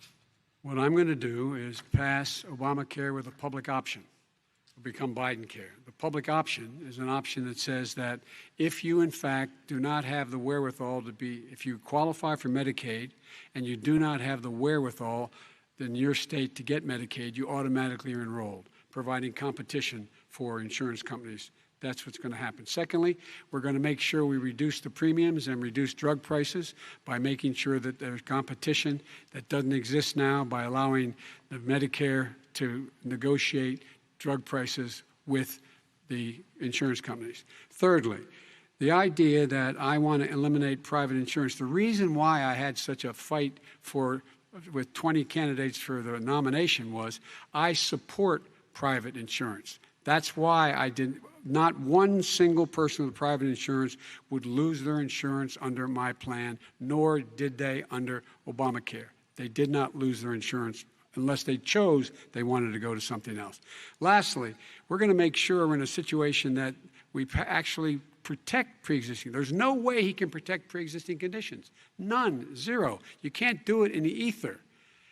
What I'm going to do is pass Obamacare with a public option. It'll become Biden-care. The public option is an option that says that if you, in fact, do not have the wherewithal to be, if you qualify for Medicaid and you do not have the wherewithal in your state to get Medicaid, you automatically are enrolled, providing competition for insurance companies. That's what's going to happen. Secondly, we're going to make sure we reduce the premiums and reduce drug prices by making sure that there's competition that doesn't exist now by allowing the Medicare to negotiate drug prices with the insurance companies. Thirdly, the idea that I want to eliminate private insurance, the reason why I had such a fight with 20 candidates for the nomination was I support private insurance. That's why not one single person with private insurance would lose their insurance under my plan, nor did they under Obamacare. They did not lose their insurance unless they chose they wanted to go to something else. Lastly, we're going to make sure we're in a situation that we actually protect pre-existing. There's no way he can protect pre-existing conditions. None, zero. You can't do it in the ether.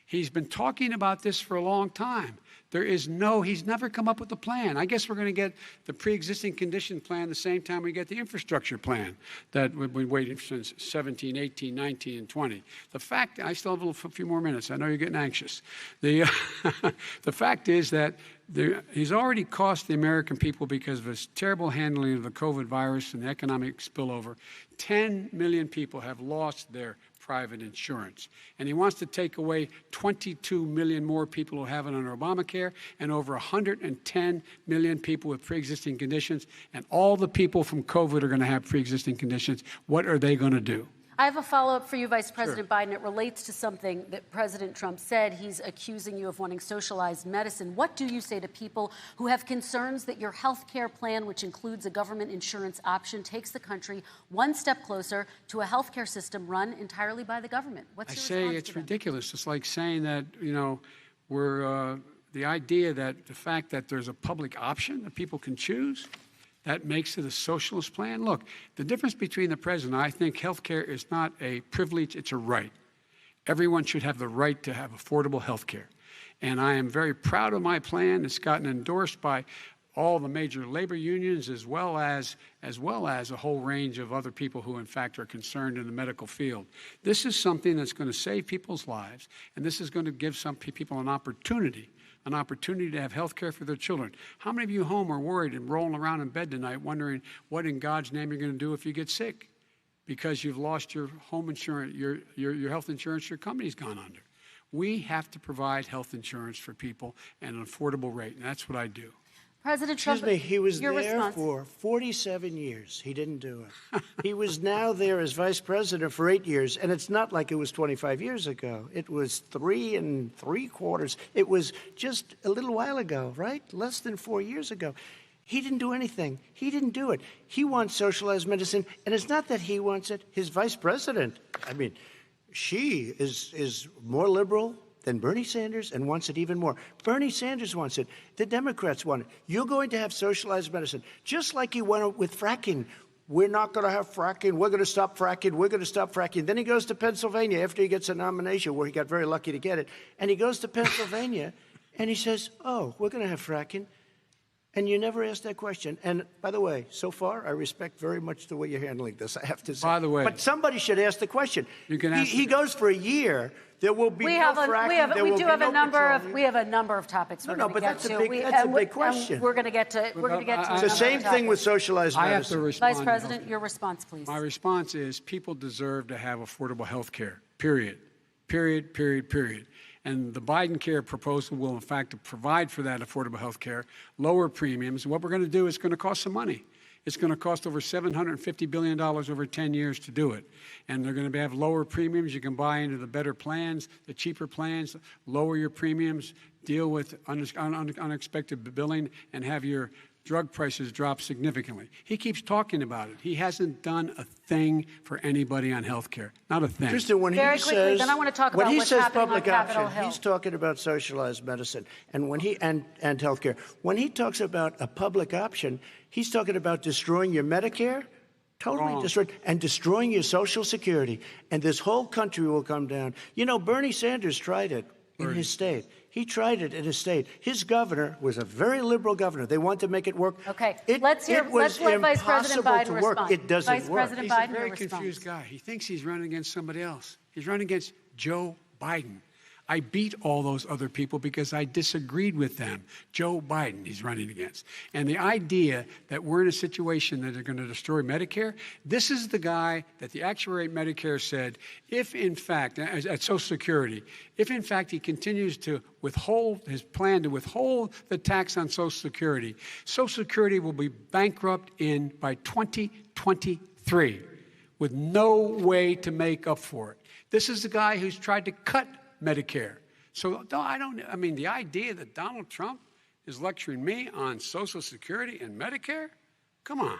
He's been talking about this for a long time. He's never come up with a plan. I guess we're going to get the pre-existing condition plan the same time we get the infrastructure plan that we've been waiting since 17, 18, 19, and 20. The fact, I still have a few more minutes. I know you're getting anxious. The fact is that he's already cost the American people, because of his terrible handling of the COVID virus and the economic spillover, 10 million people have lost their private insurance. And he wants to take away 22 million more people who have it under Obamacare, and over 110 million people with pre-existing conditions. And all the people from COVID are going to have pre-existing conditions. What are they going to do? I have a follow-up for you, Vice President Biden. It relates to something that President Trump said. He's accusing you of wanting socialized medicine. What do you say to people who have concerns that your health care plan, which includes a government insurance option, takes the country one step closer to a health care system run entirely by the government? What's your response to them? I say it's ridiculous. It's like saying that, the idea that the fact that there's a public option that people can choose, that makes it a socialist plan. Look, the difference between the president, I think health care is not a privilege, it's a right. Everyone should have the right to have affordable health care. And I am very proud of my plan. It's gotten endorsed by all the major labor unions, as well as a whole range of other people who, in fact, are concerned in the medical field. This is something that's going to save people's lives, and this is going to give some people an opportunity to have health care for their children. How many of you home are worried and rolling around in bed tonight wondering what in God's name you're going to do if you get sick because you've lost your home insurance, your health insurance your company's gone under? We have to provide health insurance for people at an affordable rate, and that's what I do. President Trump, excuse me, he was there response. For 47 years. He didn't do it. He was now there as vice president for 8 years, and it's not like it was 25 years ago. It was 3 3/4. It was just a little while ago, right? Less than 4 years ago. He didn't do anything. He didn't do it. He wants socialized medicine, and it's not that he wants it. His vice president, she is more liberal than Bernie Sanders and wants it even more. Bernie Sanders wants it. The Democrats want it. You're going to have socialized medicine, just like he went with fracking. We're not going to have fracking. We're going to stop fracking. We're going to stop fracking. Then he goes to Pennsylvania after he gets a nomination, where he got very lucky to get it. And he goes to Pennsylvania, And he says, oh, we're going to have fracking. And you never ask that question. And by the way, so far, I respect very much the way you're handling this, I have to say. By the way. But somebody should ask the question. You can ask he goes for a year. There will be no fracking. We do have a number of topics we're No, going to but get that's to. a big question. We're going to get to. It's the same thing with socialized I have to medicine. respond. Vice President, your response, please. My response is people deserve to have affordable health care, period. Period, period, period. And the Biden care proposal will, in fact, provide for that affordable health care, lower premiums. What we're going to do is going to cost some money. It's going to cost over $750 billion over 10 years to do it. And they're going to have lower premiums. You can buy into the better plans, the cheaper plans, lower your premiums, deal with unexpected billing, and have your drug prices drop significantly. He keeps talking about it. He hasn't done a thing for anybody on health care. Not a thing. Kristen, when Very he quickly, says, then I want to talk when about he what's says happening on public Capitol option, Hill. he's talking about socialized medicine and healthcare. When he talks about a public option, he's talking about destroying your Medicare, totally destroyed, and destroying your Social Security. And this whole country will come down. You know, Bernie Sanders tried it in his state. He tried it in his state. His governor was a very liberal governor. They wanted to make it work. Okay, let's let Vice President Biden respond. It doesn't Vice work. President He's Biden, a very your response. confused guy. He thinks he's running against somebody else. He's running against Joe Biden. I beat all those other people because I disagreed with them. Joe Biden he's running against. And the idea that we're in a situation that they're going to destroy Medicare, this is the guy that the actuary at Medicare said, if in fact, at Social Security, if in fact he continues to withhold his plan to withhold the tax on Social Security will be bankrupt by 2023 with no way to make up for it. This is the guy who's tried to cut Medicare. So the idea that Donald Trump is lecturing me on Social Security and Medicare, come on.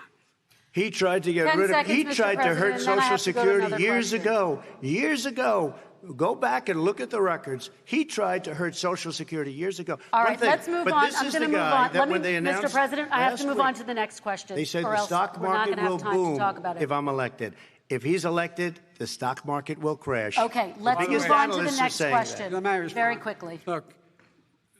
He tried to get 10 rid of it. He seconds, Mr. tried to hurt President, and then I Social have to go to Security another years question. ago. Years ago. Go back and look at the records. He tried to hurt Social Security years ago. All One right, thing, let's move but on. This I'm is going to the move guy on. that when they Mr. announced President, I have last to move week, on to the next question. They said or the else stock we're not market going to will have time boom to talk about it. if I'm elected. If he's elected, the stock market will crash. Okay, let's biggest move on to the analysts are next saying question. Let me respond. Very quickly. Look,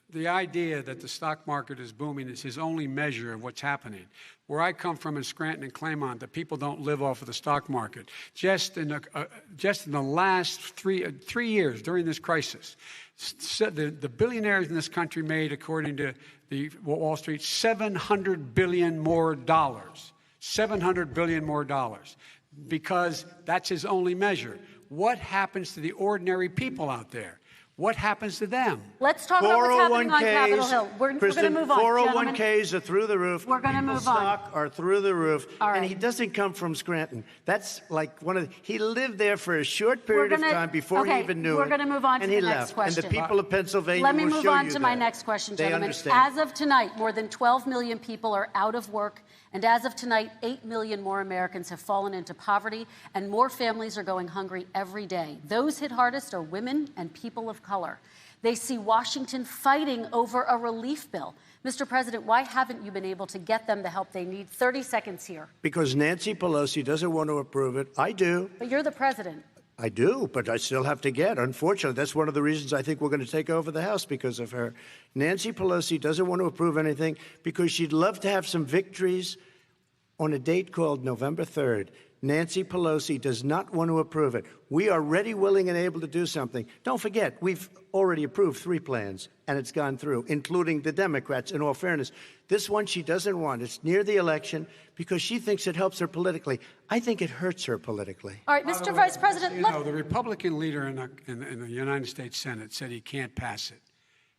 the idea that the stock market is booming is his only measure of what's happening. Where I come from in Scranton and Claymont, the people don't live off of the stock market. Just in the last three years during this crisis, the billionaires in this country made, according to the Wall Street, $700 billion more dollars. $700 billion more dollars. Because that's his only measure. What happens to the ordinary people out there? What happens to them? Let's talk about what's happening on Capitol Hill. We're going to move on, 401ks are through the roof. We're going to move on. Stock are through the roof. All right. And he doesn't come from Scranton. That's like he lived there for a short period of time before he even knew it. We're going to move on to the next left. question. And the people of Pennsylvania Let me will move show on you to my that. next question, They gentlemen. understand. As of tonight, more than 12 million people are out of work. And as of tonight, 8 million more Americans have fallen into poverty, and more families are going hungry every day. Those hit hardest are women and people of color. They see Washington fighting over a relief bill. Mr. President, why haven't you been able to get them the help they need? 30 seconds here. Because Nancy Pelosi doesn't want to approve it. I do. But you're the president. I do, but I still have to get. Unfortunately, that's one of the reasons I think we're going to take over the House because of her. Nancy Pelosi doesn't want to approve anything because she'd love to have some victories on a date called November 3rd. Nancy Pelosi does not want to approve it. We are ready, willing, and able to do something. Don't forget, we've already approved 3 plans, and it's gone through, including the Democrats, in all fairness. This one she doesn't want. It's near the election because she thinks it helps her politically. I think it hurts her politically. All right, Mr. Vice President. The Republican leader in the United States Senate said he can't pass it.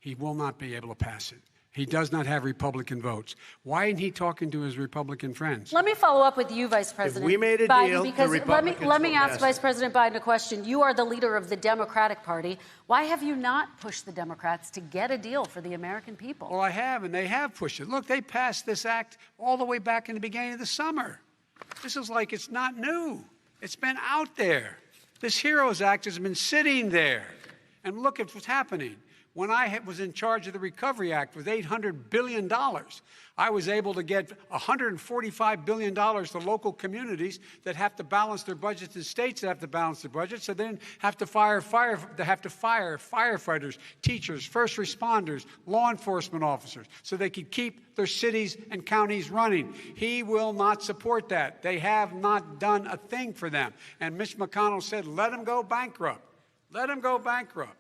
He will not be able to pass it. He does not have Republican votes. Why isn't he talking to his Republican friends? Let me follow up with you, Vice President we made a Biden, deal, the because Republicans let me will ask pass Vice it. President Biden a question. You are the leader of the Democratic Party. Why have you not pushed the Democrats to get a deal for the American people? Well, I have, and they have pushed it. Look, they passed this act all the way back in the beginning of the summer. This is like it's not new. It's been out there. This HEROES Act has been sitting there. And look at what's happening. When I was in charge of the Recovery Act with $800 billion, I was able to get $145 billion to local communities that have to balance their budgets and states that have to balance their budgets, so they didn't have to fire firefighters, teachers, first responders, law enforcement officers, so they could keep their cities and counties running. He will not support that. They have not done a thing for them. And Mitch McConnell said, let them go bankrupt. Let them go bankrupt.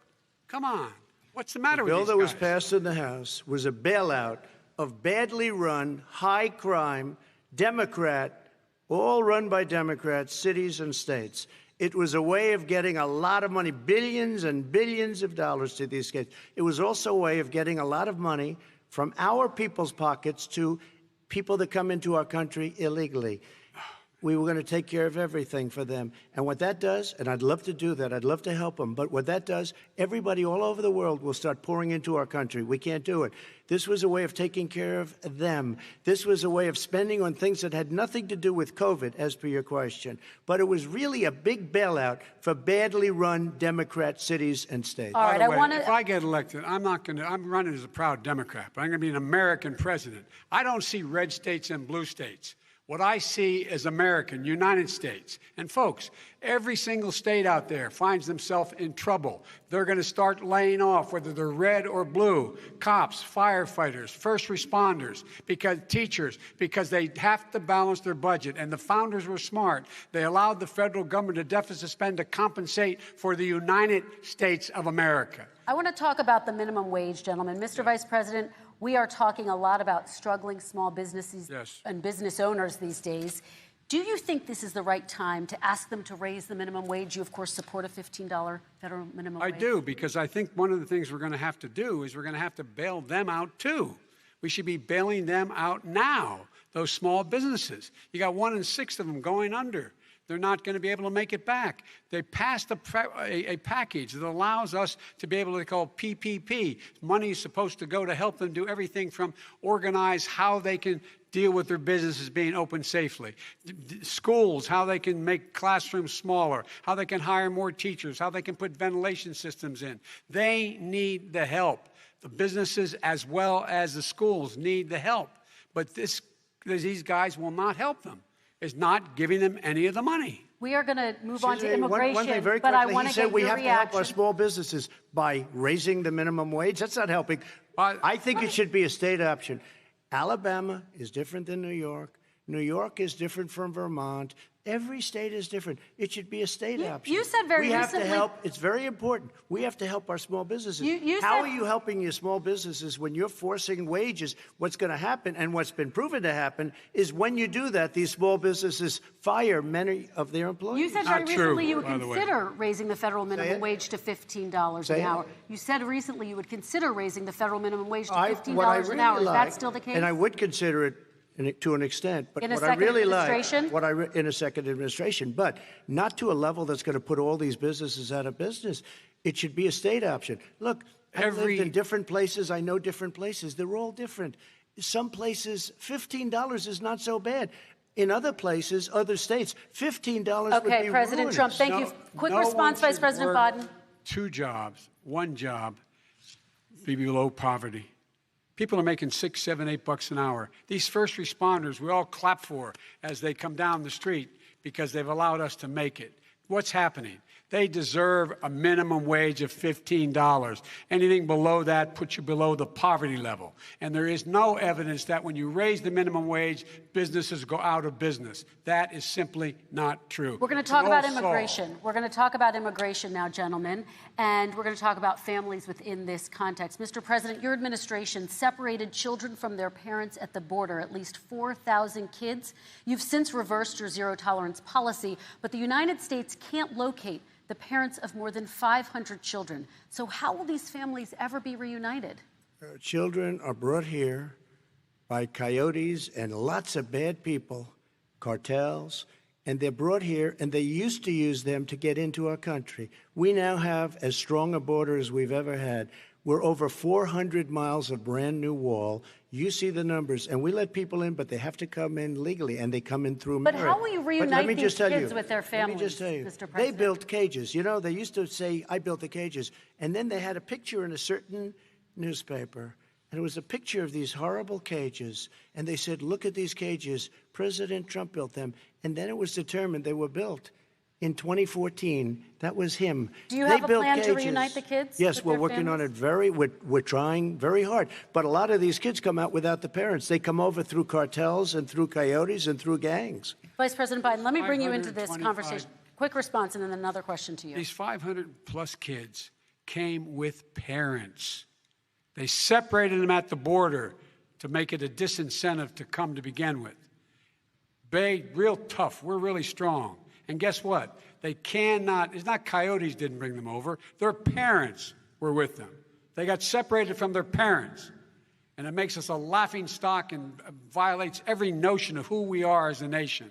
Come on. What's the matter with these guys? The bill that was passed in the House was a bailout of badly run, high-crime, Democrat, all run by Democrats, cities and states. It was a way of getting a lot of money, billions and billions of dollars to these states. It was also a way of getting a lot of money from our people's pockets to people that come into our country illegally. We were going to take care of everything for them. And what that does, and I'd love to do that, I'd love to help them, but what that does, everybody all over the world will start pouring into our country. We can't do it. This was a way of taking care of them. This was a way of spending on things that had nothing to do with COVID, as per your question. But it was really a big bailout for badly run Democrat cities and states. All right, By the way, I want to. if I get elected, I'm running as a proud Democrat, but I'm going to be an American president. I don't see red states and blue states. What I see is American, United States. And folks, every single state out there finds themselves in trouble. They're going to start laying off, whether they're red or blue, cops, firefighters, first responders, because they have to balance their budget. And the founders were smart. They allowed the federal government to deficit spend to compensate for the United States of America. I want to talk about the minimum wage, gentlemen. Mr. Vice President, we are talking a lot about struggling small businesses and business owners these days. Do you think this is the right time to ask them to raise the minimum wage? You, of course, support a $15 federal minimum wage. I do, because I think one of the things we're going to have to do is we're going to have to bail them out, too. We should be bailing them out now, those small businesses. You got 1 in 6 of them going under. They're not going to be able to make it back. They passed a package that allows us to be able to call PPP. Money is supposed to go to help them do everything from organize how they can deal with their businesses being open safely. Schools, how they can make classrooms smaller, how they can hire more teachers, how they can put ventilation systems in. They need the help. The businesses as well as the schools need the help. But these guys will not help them. Is not giving them any of the money. We are going to move on to immigration, one thing very but I quickly, want he to said get we your have reaction. to help our small businesses by raising the minimum wage. That's not helping. I think it should be a state option. Alabama is different than New York. New York is different from Vermont. Every state is different. It should be a state option. You said very recently. We have recently. to help. It's very important. We have to help our small businesses. How are you helping your small businesses when you're forcing wages? What's going to happen, and what's been proven to happen, is when you do that, these small businesses fire many of their employees. You said very recently you would consider raising the federal minimum wage to $15 an hour. You said recently you would consider raising the federal minimum wage to $15 an hour. Is that still the case? And I would consider it to an extent, but in a what second I really administration? in a second administration, but not to a level that's going to put all these businesses out of business. It should be a state option. Look, I've lived in different places. I know different places. They're all different. Some places, $15 is not so bad. In other places, other states, $15 would be Okay, President ruinous. Trump, thank you. Quick response, Vice President Bodden. 2 jobs, 1 job, be below poverty. People are making $6, $7, $8 an hour. These first responders, we all clap for as they come down the street because they've allowed us to make it. What's happening? They deserve a minimum wage of $15. Anything below that puts you below the poverty level. And there is no evidence that when you raise the minimum wage, businesses go out of business. That is simply not true. We're going to talk about immigration. We're going to talk about immigration now, gentlemen, and we're going to talk about families within this context. Mr. President, your administration separated children from their parents at the border, at least 4,000 kids. You've since reversed your zero-tolerance policy, but the United States can't locate the parents of more than 500 children. So how will these families ever be reunited? Children are brought here by coyotes and lots of bad people, cartels, and they're brought here, and they used to use them to get into our country. We now have as strong a border as we've ever had. We're over 400 miles of brand new wall. You see the numbers, and we let people in, but they have to come in legally, and they come in through merit. But how will you But reunite let me these just tell kids you, with their families, Let me just tell you, Mr. they President? built cages. You know, they used to say, I built the cages. And then they had a picture in a certain newspaper, and it was a picture of these horrible cages. And they said, look at these cages. President Trump built them. And then it was determined they were built in 2014. That was him. Do you They have a built plan to cages. reunite the kids Yes, with we're their working on families? it we're trying very hard. But a lot of these kids come out without the parents. They come over through cartels and through coyotes and through gangs. Vice President Biden, let me bring you into this 525 conversation. Quick response, and then another question to you. These 500-plus kids came with parents. They separated them at the border to make it a disincentive to come to begin with. Real tough. We're really strong. And guess what? They cannot, it's not coyotes didn't bring them over. Their parents were with them. They got separated from their parents. And it makes us a laughing stock and violates every notion of who we are as a nation.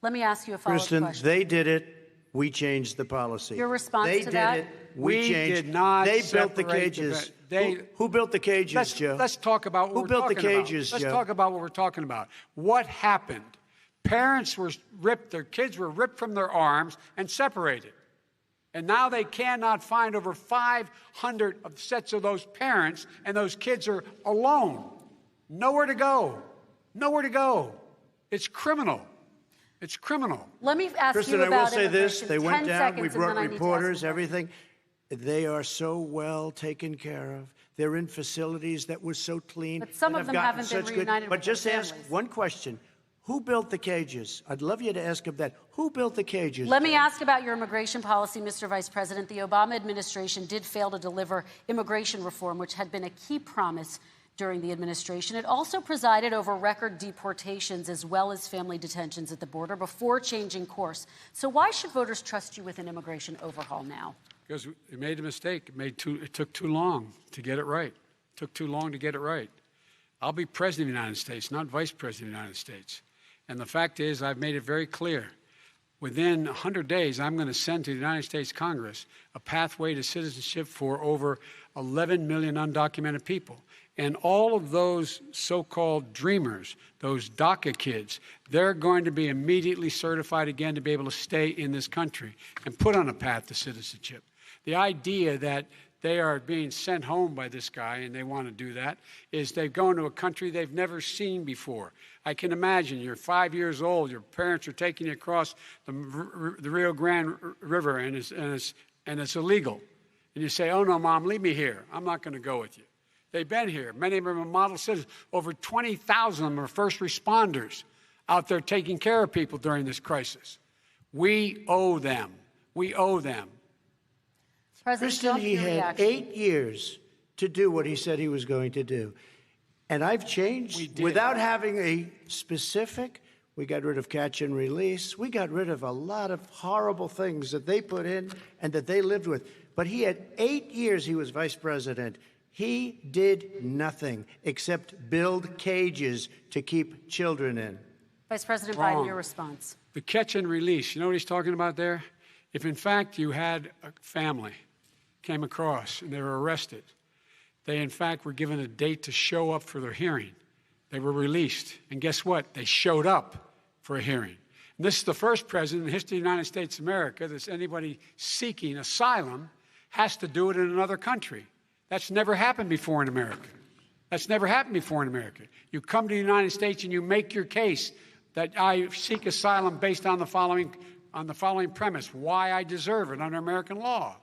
Let me ask you a follow-up Kristen, question. they did it. We changed the policy. Your response they to that? They did it. We changed. did not They built the separate cages. they- Who built the cages, Joe? Let's talk about what Who we're built the talking about. cages, Let's Joe? talk about what we're talking about. What happened? Parents were ripped, their kids were ripped from their arms and separated. And now they cannot find over 500 sets of those parents, and those kids are alone. Nowhere to go. Nowhere to go. It's criminal. It's criminal. Let me ask Kristen, you I will about say this. immigration. They went 10 down. seconds, We and then brought I need to ask reporters, you. everything. They are so well taken care of. They're in facilities that were so clean. But some that of have them gotten haven't been such reunited But with their just ask families. one question. Who built the cages? I'd love you to ask him that. Who built the cages? Let me ask about your immigration policy, Mr. Vice President. The Obama administration did fail to deliver immigration reform, which had been a key promise during the administration. It also presided over record deportations as well as family detentions at the border before changing course. So why should voters trust you with an immigration overhaul now? Because it made a mistake. It took too long to get it right. It took too long to get it right. I'll be president of the United States, not vice president of the United States. And the fact is, I've made it very clear. Within 100 days, I'm going to send to the United States Congress a pathway to citizenship for over 11 million undocumented people. And all of those so-called dreamers, those DACA kids, they're going to be immediately certified again to be able to stay in this country and put on a path to citizenship. The idea that they are being sent home by this guy, and they want to do that, is they've gone to a country they've never seen before. I can imagine you're 5 years old, your parents are taking you across the Rio Grande River, and it's illegal. And you say, oh, no, Mom, leave me here. I'm not going to go with you. They've been here. Many of them are model citizens. Over 20,000 of them are first responders out there taking care of people during this crisis. We owe them. We owe them. President Kristen, Trump, he your had reaction. 8 years to do what he said he was going to do. And I've changed. We did. Without having a specific, we got rid of catch and release. We got rid of a lot of horrible things that they put in and that they lived with. But he had 8 years he was vice president. He did nothing except build cages to keep children in. Vice President Wrong. Biden, your response. The catch and release, you know what he's talking about there? If, in fact, you had a family came across and they were arrested, they, in fact, were given a date to show up for their hearing. They were released. And guess what? They showed up for a hearing. And this is the first president in the history of the United States of America that anybody seeking asylum has to do it in another country. That's never happened before in America. That's never happened before in America. You come to the United States and you make your case that I seek asylum based on the following premise, why I deserve it under American law.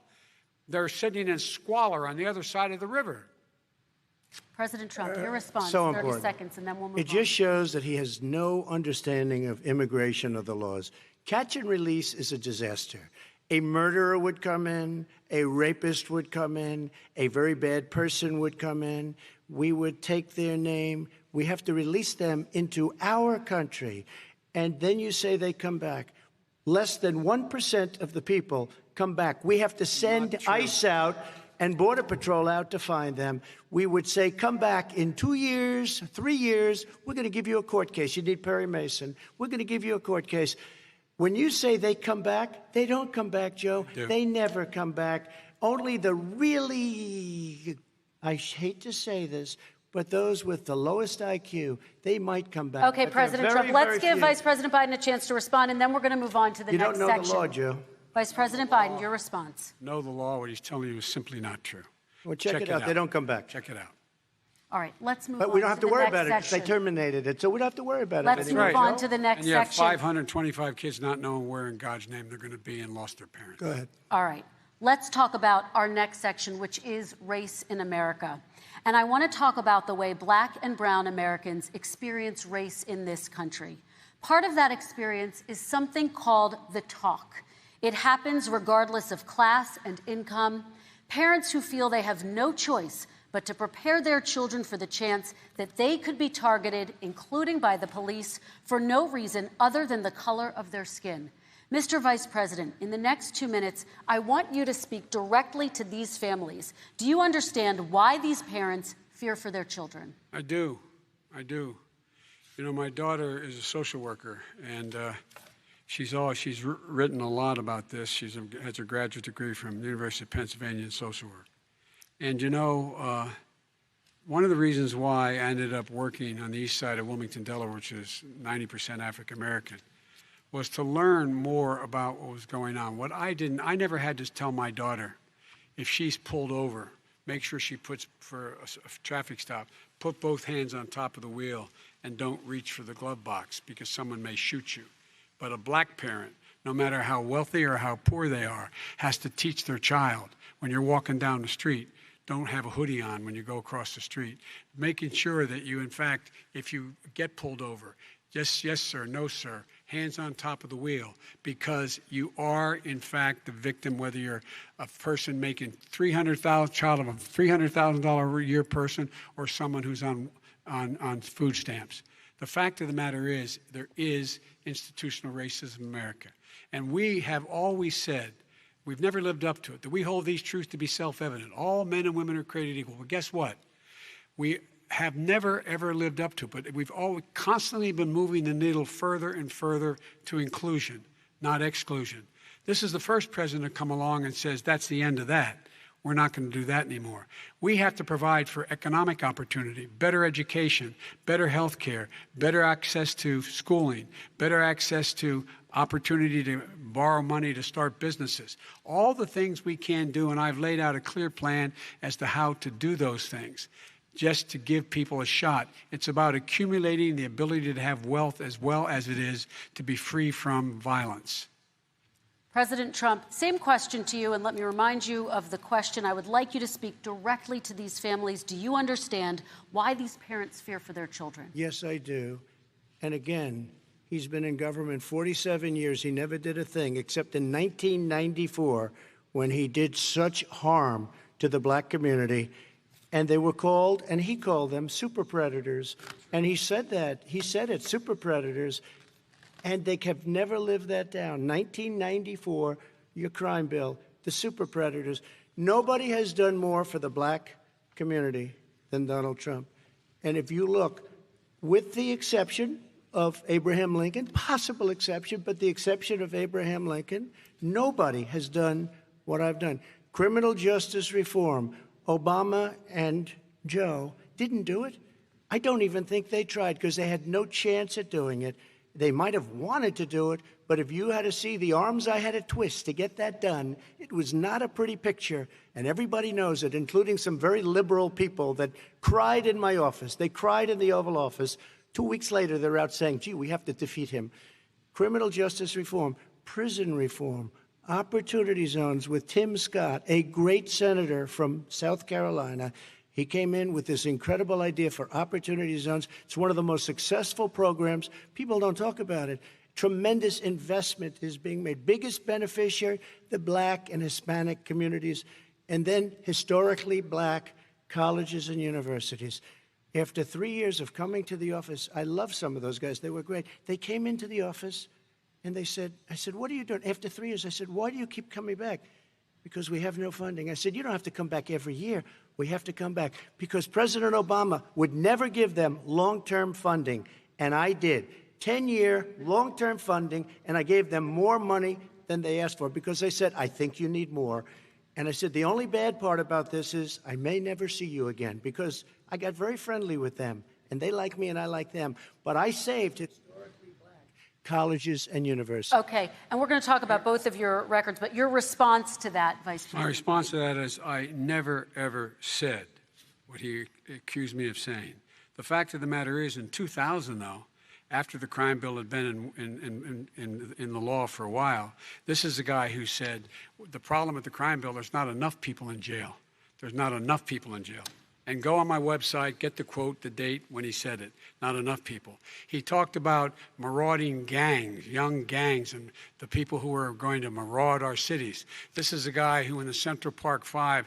They're sitting in squalor on the other side of the river. President Trump, your response, So 30 important. seconds, and then we'll move It on. just shows that he has no understanding of immigration or the laws. Catch and release is a disaster. A murderer would come in, a rapist would come in, a very bad person would come in. We would take their name. We have to release them into our country. And then you say they come back. Less than 1% of the people come back. We have to send ICE out and Border Patrol out to find them. We would say, come back in 2 years, 3 years. We're going to give you a court case. You need Perry Mason. We're going to give you a court case. When you say they come back, they don't come back, Joe. They do. They never come back. Only the really, I hate to say this, but those with the lowest IQ, they might come back. Okay, But they're President very, Trump, let's very give few. Vice President Biden a chance to respond, and then we're going to move on to the You next don't know section. the law, Joe. Vice President Biden, your response. Know the law. What he's telling you is simply not true. Well, check it out. They don't come back. Check it out. All right, let's move on But we don't have to the worry next about it because they section. terminated it, so we don't have to worry about Let's it move anymore. on to the next And you have section. 525 kids not knowing where in God's name they're going to be and lost their parents. Go ahead. All right, let's talk about our next section, which is race in America. And I want to talk about the way Black and brown Americans experience race in this country. Part of that experience is something called the talk. It happens regardless of class and income. Parents who feel they have no choice but to prepare their children for the chance that they could be targeted, including by the police, for no reason other than the color of their skin. Mr. Vice President, in the next 2 minutes, I want you to speak directly to these families. Do you understand why these parents fear for their children? I do. I do. You know, my daughter is a social worker, and she's written a lot about this. She has a graduate degree from the University of Pennsylvania in social work. And you know, one of the reasons why I ended up working on the east side of Wilmington, Delaware, which is 90% African American, was to learn more about what was going on. I never had to tell my daughter, if she's pulled over, make sure she puts, for a traffic stop, put both hands on top of the wheel and don't reach for the glove box because someone may shoot you. But a black parent, no matter how wealthy or how poor they are, has to teach their child when you're walking down the street, don't have a hoodie on when you go across the street. Making sure that you, in fact, if you get pulled over, just yes, sir, no, sir, hands on top of the wheel, because you are, in fact, the victim, whether you're a person making child of a $300,000 a year person or someone who's on food stamps. The fact of the matter is there is institutional racism in America. And we have always said, we've never lived up to it, that we hold these truths to be self-evident. All men and women are created equal. But guess what? We have never, ever lived up to it, but we've always constantly been moving the needle further and further to inclusion, not exclusion. This is the first president to come along and says, that's the end of that. We're not going to do that anymore. We have to provide for economic opportunity, better education, better health care, better access to schooling, better access to opportunity to borrow money to start businesses. All the things we can do, and I've laid out a clear plan as to how to do those things, just to give people a shot. It's about accumulating the ability to have wealth as well as it is to be free from violence. President Trump, same question to you, and let me remind you of the question. I would like you to speak directly to these families. Do you understand why these parents fear for their children? Yes, I do. And again, he's been in government 47 years. He never did a thing except in 1994 when he did such harm to the black community. And they were called, and he called them super predators. And he said that. He said it, super predators. And they have never lived that down. 1994, your crime bill, the super predators. Nobody has done more for the black community than Donald Trump. And if you look, with the exception of Abraham Lincoln, possible exception, but the exception of Abraham Lincoln, nobody has done what I've done. Criminal justice reform, Obama and Joe didn't do it. I don't even think they tried because they had no chance at doing it. They might have wanted to do it, but if you had to see the arms I had to twist to get that done, it was not a pretty picture, and everybody knows it, including some very liberal people that cried in my office. They cried in the Oval Office. 2 weeks later, they're out saying, gee, we have to defeat him. Criminal justice reform, prison reform, opportunity zones with Tim Scott, a great senator from South Carolina. He came in with this incredible idea for opportunity zones. It's one of the most successful programs. People don't talk about it. Tremendous investment is being made. Biggest beneficiary, the black and Hispanic communities, and then historically black colleges and universities. After 3 years of coming to the office, I love some of those guys. They were great. They came into the office and they said, I said, what are you doing? After 3 years, I said, why do you keep coming back? Because we have no funding. I said, you don't have to come back every year. We have to come back because President Obama would never give them long-term funding, and I did. 10-year long-term funding, and I gave them more money than they asked for because they said, I think you need more. And I said, the only bad part about this is I may never see you again, because I got very friendly with them, and they like me and I like them. But I saved historically black colleges and universities. Okay, and we're going to talk about both of your records, but your response to that, Vice President? My response to that is I never, ever said what he accused me of saying. The fact of the matter is, in 2000, though, after the crime bill had been in the law for a while, this is a guy who said, the problem with the crime bill, there's not enough people in jail. There's not enough people in jail. And go on my website, get the quote, the date when he said it. Not enough people. He talked about marauding gangs, young gangs, and the people who are going to maraud our cities. This is a guy who in the Central Park five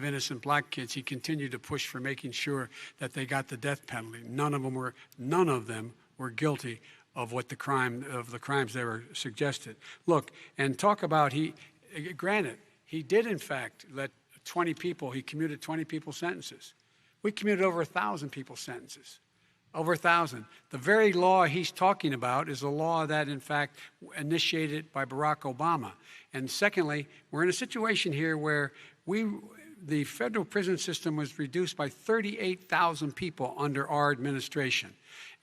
innocent black kids, he continued to push for making sure that they got the death penalty. None of them were guilty of the crimes they were suggested. Look, and talk about granted, he did in fact let 20 people, he commuted 20 people's sentences. We commuted over 1,000 people's sentences. Over 1,000. The very law he's talking about is a law that, in fact, initiated by Barack Obama. And secondly, we're in a situation here where the federal prison system was reduced by 38,000 people under our administration.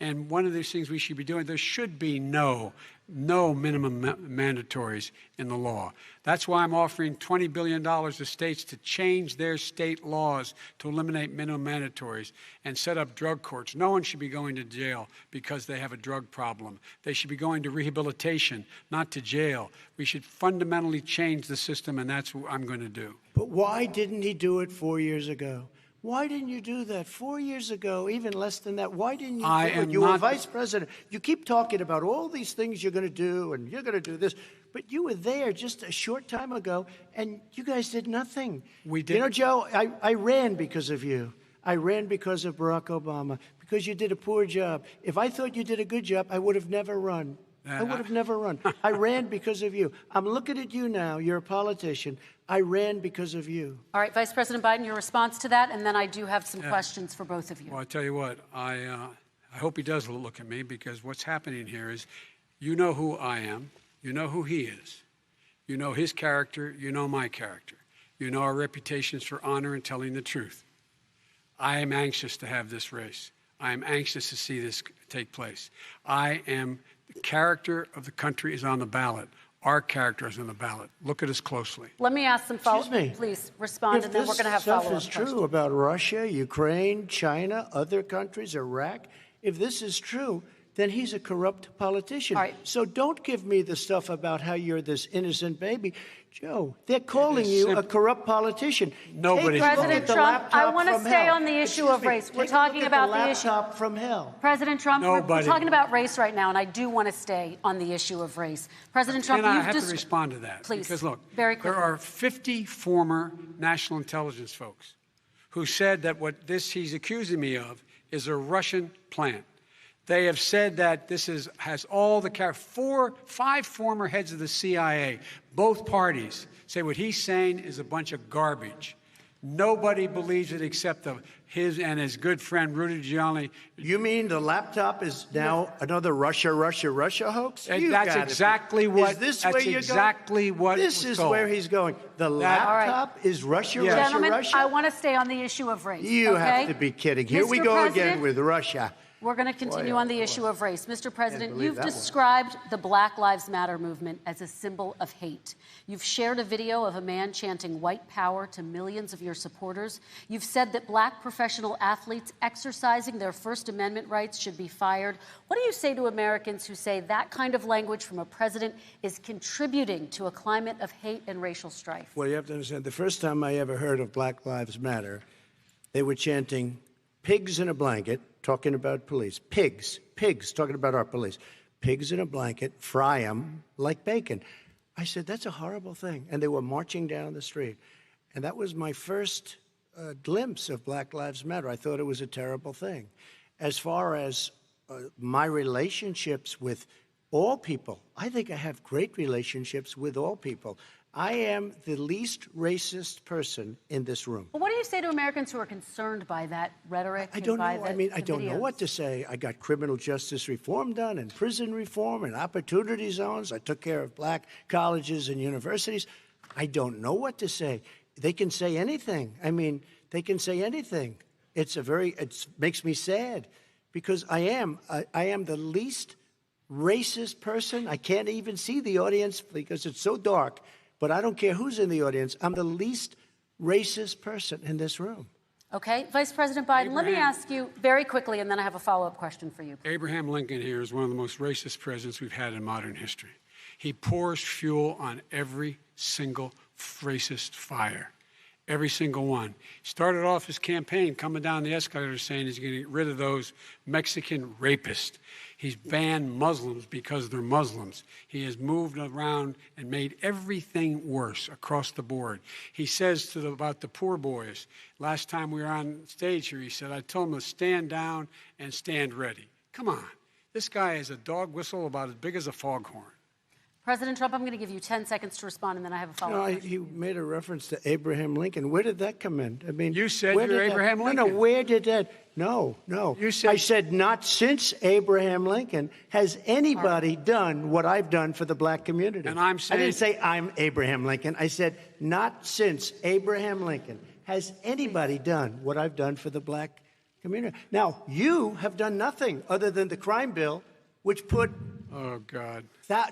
And one of these things we should be doing, there should be no minimum mandatories in the law. That's why I'm offering $20 billion to states to change their state laws to eliminate minimum mandatories and set up drug courts. No one should be going to jail because they have a drug problem. They should be going to rehabilitation, not to jail. We should fundamentally change the system, and that's what I'm going to do. But why didn't he do it 4 years ago? Why didn't you do that 4 years ago, even less than that? Why didn't you do it? You were vice president. You keep talking about all these things you're going to do, and you're going to do this. But you were there just a short time ago, and you guys did nothing. We did. You know, Joe, I ran because of you. I ran because of Barack Obama, because you did a poor job. If I thought you did a good job, I would have never run. I would have never run. I ran because of you. I'm looking at you now. You're a politician. I ran because of you. All right, Vice President Biden, your response to that, and then I do have some questions for both of you. Well, I tell you what, I hope he does look at me, because what's happening here is, you know who I am, you know who he is, you know his character, you know my character, you know our reputations for honor and telling the truth. I am anxious to have this race. I am anxious to see this take place. The character of the country is on the ballot. Our character is on the ballot. Look at us closely. Let me ask some follow-up. Excuse me. Please respond, and then we're going to have follow-up If this stuff is true questions. about Russia, Ukraine, China, other countries, Iraq, if this is true, then he's a corrupt politician. All right. So don't give me the stuff about how you're this innocent baby. Joe, they're calling you a corrupt politician. Nobody's Take a look President at the Trump, I laptop want to from stay hell. on the issue Excuse of me, race. We're take a talking look at about the the issue. laptop from hell. President Trump, we're Nobody. talking about race right now, and I do want to stay on the issue of race. President Trump, And I you've have to just respond to that. Please, Because look, very there quickly. are 50 former national intelligence folks who said that what he's accusing me of is a Russian plant. They have said that this has all the five former heads of the CIA, both parties, say what he's saying is a bunch of garbage. Nobody believes it except his and his good friend Rudy Giuliani. You mean the laptop is now another Russia hoax? And You that's gotta be- exactly what. Is this that's where you're exactly going? what. This was is told. where he's going. The All right. laptop is Russia, Yes. Gentlemen, Russia. I want to stay on the issue of race. You okay? have to be kidding. Here we Mr. go President, again with Russia. We're going to continue on the issue of race. Mr. President, believe you've that one. described the Black Lives Matter movement as a symbol of hate. You've shared a video of a man chanting white power to millions of your supporters. You've said that black professional athletes exercising their First Amendment rights should be fired. What do you say to Americans who say that kind of language from a president is contributing to a climate of hate and racial strife? Well, you have to understand, the first time I ever heard of Black Lives Matter, they were chanting pigs in a blanket, talking about police. Pigs, talking about our police. Pigs in a blanket, fry them like bacon. I said, that's a horrible thing. And they were marching down the street. And that was my first glimpse of Black Lives Matter. I thought it was a terrible thing. As far as my relationships with all people, I think I have great relationships with all people. I am the least racist person in this room. But what do you say to Americans who are concerned by that rhetoric? I don't know. and by I don't know videos? what to say. I got criminal justice reform done and prison reform and opportunity zones. I took care of black colleges and universities. I don't know what to say. they can say anything. I mean, they can say anything. It makes me sad because I am the least racist person. I can't even see the audience because it's so dark, but I don't care who's in the audience. I'm the least racist person in this room. Okay, Vice President Biden, let me ask you very quickly, and then I have a follow-up question for you. Abraham Lincoln here is one of the most racist presidents we've had in modern history. He pours fuel on every single racist fire, every single one. He started off his campaign coming down the escalator saying he's going to get rid of those Mexican rapists. He's banned Muslims because they're Muslims. He has moved around and made everything worse across the board. He says about the poor boys, last time we were on stage here, he said, I told them to stand down and stand ready. Come on. This guy is a dog whistle about as big as a foghorn. President Trump, I'm going to give you 10 seconds to respond, and then I have a follow-up question. He made a reference to Abraham Lincoln. Where did that come in? I mean, you said you're Abraham Lincoln. No, where did that? No. You said, I said not since Abraham Lincoln has anybody done what I've done for the black community. And I'm saying, I didn't say I'm Abraham Lincoln. I said not since Abraham Lincoln has anybody done what I've done for the black community. Now, you have done nothing other than the crime bill, which put oh, God,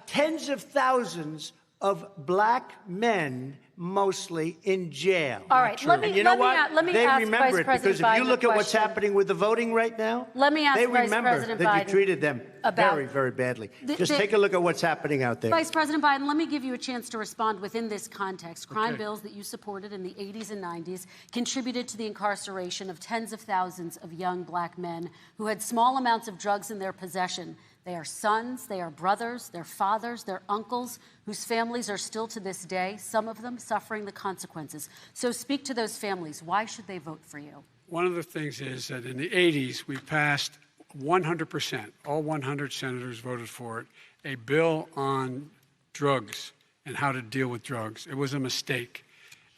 tens of thousands of black men, mostly, in jail. All right, let me they ask remember Vice it President because if Biden you look a at what's question. happening with the voting right now, Let me ask they Vice remember President that Biden you treated them about very, very badly. Just take a look at what's happening out there. Vice President Biden, let me give you a chance to respond within this context. Crime bills that you supported in the 80s and 90s contributed to the incarceration of tens of thousands of young black men who had small amounts of drugs in their possession. They are sons, they are brothers, they're fathers, they're uncles, whose families are still to this day, some of them suffering the consequences. So speak to those families. Why should they vote for you? One of the things is that in the 80s, we passed 100%, all 100 senators voted for it, a bill on drugs and how to deal with drugs. It was a mistake.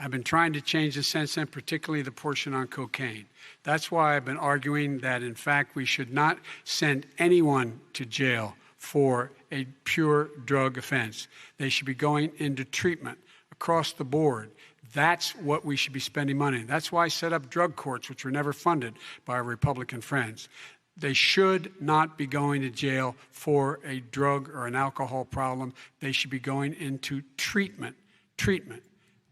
I've been trying to change the since then, particularly the portion on cocaine. That's why I've been arguing that, in fact, we should not send anyone to jail for a pure drug offense. They should be going into treatment across the board. That's what we should be spending money on. That's why I set up drug courts, which were never funded by our Republican friends. They should not be going to jail for a drug or an alcohol problem. They should be going into treatment.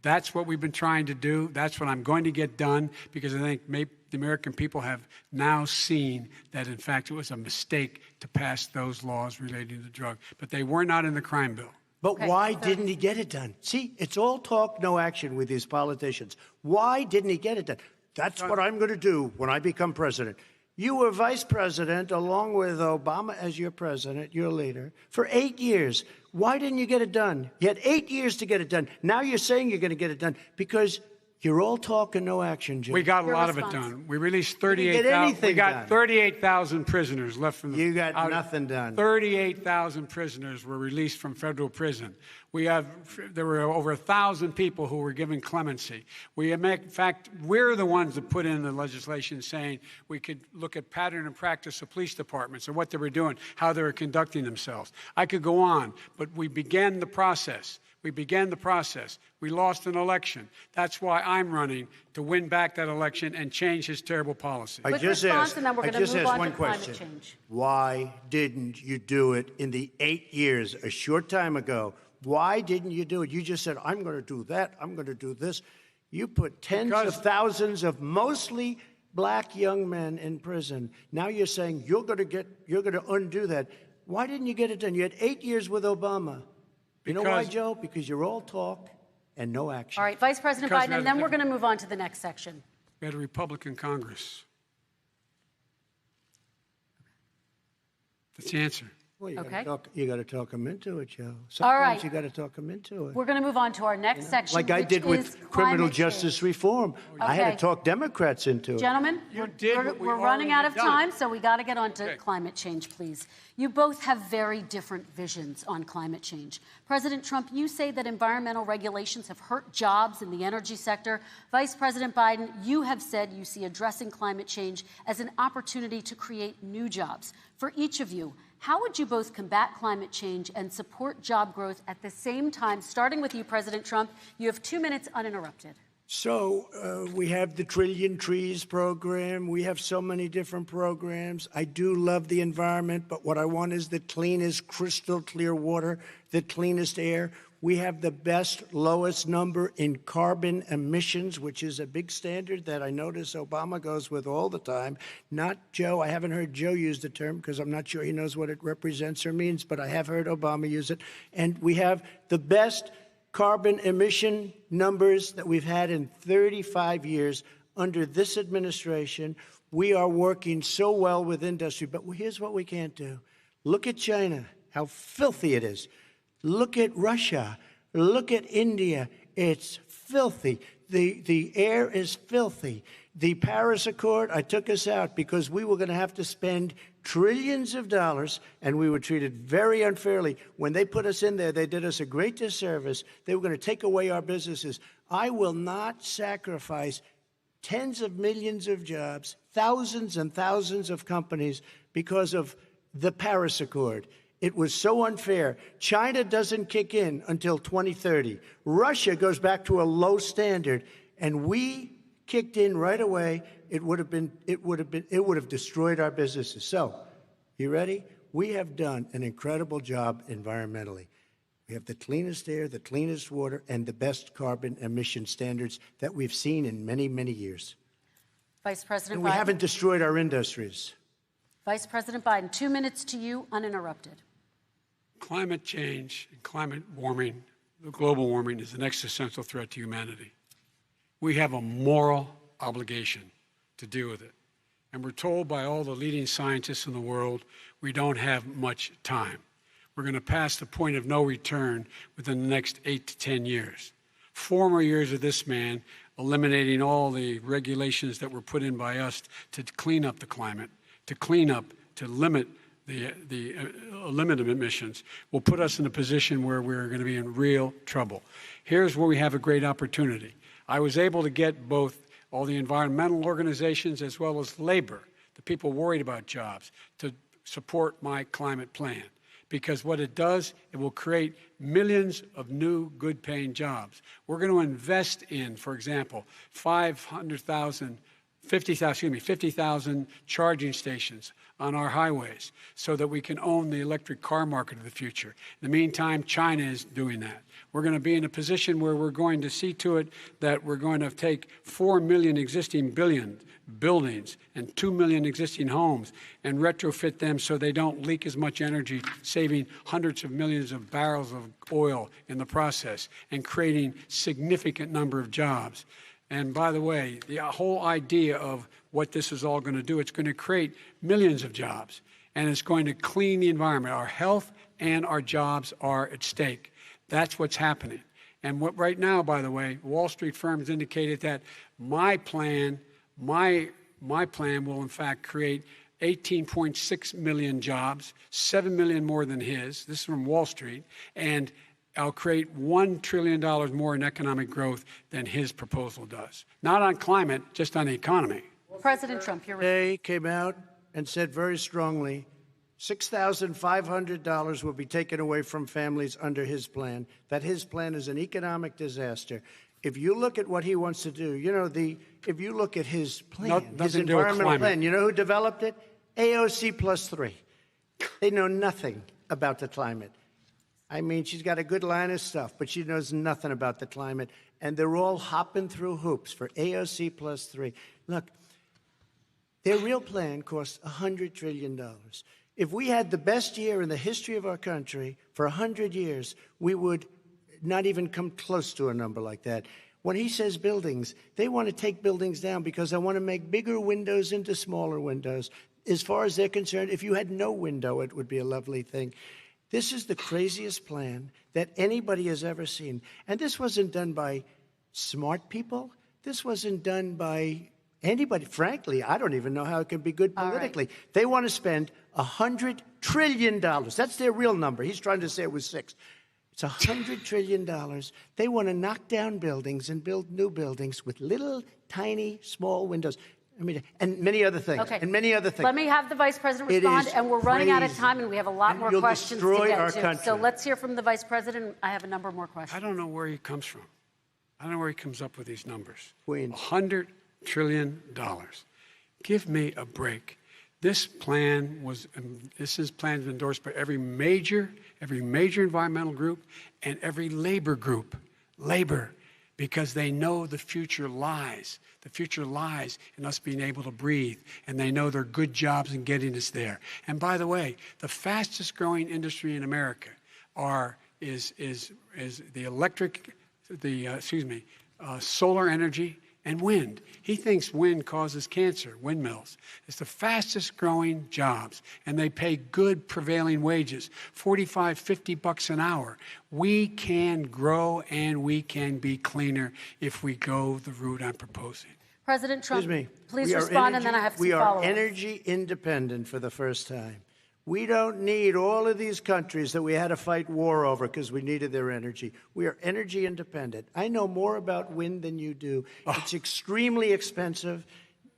That's what we've been trying to do. That's what I'm going to get done because I think the American people have now seen that, in fact, it was a mistake to pass those laws relating to drug. But they were not in the crime bill. But why didn't he get it done? See, it's all talk, no action with these politicians. Why didn't he get it done? That's what I'm going to do when I become president. You were vice president along with Obama as your president, your leader, for 8 years. Why didn't you get it done? You had 8 years to get it done. Now you're saying you're going to get it done because you're all talk and no action, Jim. We got a lot of it done. We released 38,000. We got 38,000 prisoners left from the. You got nothing done. 38,000 prisoners were released from federal prison. There were over 1,000 people who were given clemency. In fact, we're the ones that put in the legislation saying we could look at pattern and practice of police departments and what they were doing, how they were conducting themselves. I could go on, but we began the process. We lost an election. That's why I'm running to win back that election and change his terrible policy. I just asked one question. Why didn't you do it in the 8 years, a short time ago? Why didn't you do it? You just said, I'm going to do that. I'm going to do this. You put tens of thousands of mostly black young men in prison. Now you're saying you're going to undo that. Why didn't you get it done? You had 8 years with Obama. You know why, Joe? Because you're all talk and no action. All right, Vice President Biden, and then we're going to move on to the next section. We had a Republican Congress. That's the answer. Well, you got to talk them into it, Joe. Sometimes all right. You got to talk them into it. We're going to move on to our next section, like I did with criminal justice reform. I had to talk Democrats into it. Gentlemen, we're running out of time, so we got to get on to climate change, please. You both have very different visions on climate change. President Trump, you say that environmental regulations have hurt jobs in the energy sector. Vice President Biden, you have said you see addressing climate change as an opportunity to create new jobs. For each of you, how would you both combat climate change and support job growth at the same time? Starting with you, President Trump, you have 2 minutes uninterrupted. So we have the Trillion Trees program. We have so many different programs. I do love the environment, but what I want is the cleanest, crystal clear water, the cleanest air. We have the best, lowest number in carbon emissions, which is a big standard that I notice Obama goes with all the time. Not Joe. I haven't heard Joe use the term because I'm not sure he knows what it represents or means, but I have heard Obama use it. And we have the best carbon emission numbers that we've had in 35 years under this administration. We are working so well with industry, but here's what we can't do. Look at China, how filthy it is. Look at Russia. Look at India. It's filthy. The air is filthy. The Paris Accord, I took us out because we were going to have to spend trillions of dollars, and we were treated very unfairly. When they put us in there, they did us a great disservice. They were going to take away our businesses. I will not sacrifice tens of millions of jobs, thousands and thousands of companies because of the Paris Accord. It was so unfair. China doesn't kick in until 2030. Russia goes back to a low standard, and we kicked in right away. It would have destroyed our businesses. So, you ready? We have done an incredible job environmentally. We have the cleanest air, the cleanest water, and the best carbon emission standards that we've seen in many, many years. Vice President And we Biden. haven't destroyed our industries. Vice President Biden, 2 minutes to you, uninterrupted. Climate change and climate warming, global warming, is an existential threat to humanity. We have a moral obligation to deal with it. And we're told by all the leading scientists in the world we don't have much time. We're going to pass the point of no return within the next 8 to 10 years. 4 more years of this man eliminating all the regulations that were put in by us to clean up the climate, to limit limit emissions, will put us in a position where we're going to be in real trouble. Here's where we have a great opportunity. I was able to get both all the environmental organizations as well as labor, the people worried about jobs, to support my climate plan. Because what it does, it will create millions of new good-paying jobs. We're going to invest in, for example, 50,000 charging stations on our highways so that we can own the electric car market of the future. In the meantime, China is doing that. We're going to be in a position where we're going to see to it that we're going to take 4 million existing buildings and 2 million existing homes and retrofit them so they don't leak as much energy, saving hundreds of millions of barrels of oil in the process and creating significant number of jobs. And by the way, the whole idea of what this is all going to do, it's going to create millions of jobs, and it's going to clean the environment. Our health and our jobs are at stake. That's what's happening. And right now, by the way, Wall Street firms indicated that my plan will in fact create 18.6 million jobs, 7 million more than his. This is from Wall Street. And I'll create $1 trillion more in economic growth than his proposal does. Not on climate, just on the economy. President Trump, you're Today came out and said very strongly, $6,500 will be taken away from families under his plan, that his plan is an economic disaster. If you look at what he wants to do, if you look at his plan, his environmental plan, you know who developed it? AOC plus 3. They know nothing about the climate. I mean, she's got a good line of stuff, but she knows nothing about the climate. And they're all hopping through hoops for AOC plus 3. Look, their real plan costs $100 trillion. If we had the best year in the history of our country for 100 years, we would not even come close to a number like that. When he says buildings, they want to take buildings down because they want to make bigger windows into smaller windows. As far as they're concerned, if you had no window, it would be a lovely thing. This is the craziest plan that anybody has ever seen. And this wasn't done by smart people. This wasn't done by anybody. Frankly, I don't even know how it can be good politically. Right. They want to spend $100 trillion. That's their real number. He's trying to say it was 6. It's $100 trillion. They want to knock down buildings and build new buildings with little, tiny, small windows. I mean, and many other things. Okay. And many other things. Let me have the Vice President respond, and we're running out of time, and we have a lot more questions to get to. Country. So let's hear from the Vice President. I have a number more questions. I don't know where he comes from. I don't know where he comes up with these numbers. Queens. $100 trillion. Give me a break. This plan was endorsed by every major environmental group and every labor group. Labor, because they know the future lies. The future lies in us being able to breathe, and they know there are good jobs in getting us there. And by the way, the fastest growing industry in America is solar energy and wind. He thinks wind causes cancer, windmills. It's the fastest growing jobs, and they pay good prevailing wages, $45, $50 an hour. We can grow and we can be cleaner if we go the route I'm proposing. President Trump, Excuse me. please respond, and then I have some We are follow-ups. energy independent for the first time. We don't need all of these countries that we had to fight war over because we needed their energy. We are energy independent. I know more about wind than you do. It's extremely expensive,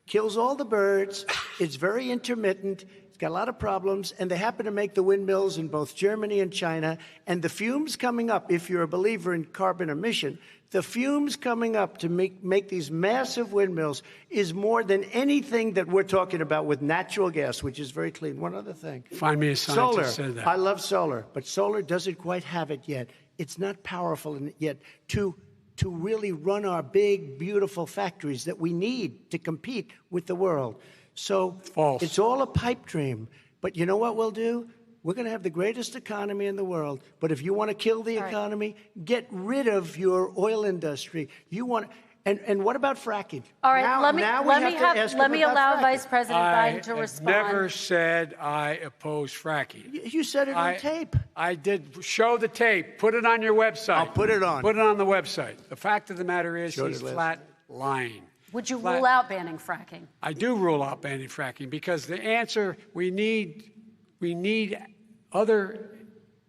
kills all the birds. It's very intermittent. It's got a lot of problems, and they happen to make the windmills in both Germany and China. And the fumes coming up, if you're a believer in carbon emission, the fumes coming up to make these massive windmills is more than anything that we're talking about with natural gas, which is very clean. One other thing. Find me a scientist who said that. I love solar, but solar doesn't quite have it yet. It's not powerful yet to really run our big, beautiful factories that we need to compete with the world. So False. It's all a pipe dream. But you know what we'll do? We're going to have the greatest economy in the world. But if you want to kill the economy, get rid of your oil industry. And what about fracking? All right, Now let me allow fracking. Vice President Biden to I respond. never said I oppose fracking. You said it on tape. I did. Show the tape. Put it on your website. I'll put it on. Put it on the website. The fact of the matter is Showed he's it last flat lying. Would you rule out banning fracking? I do rule out banning fracking because the answer, we need other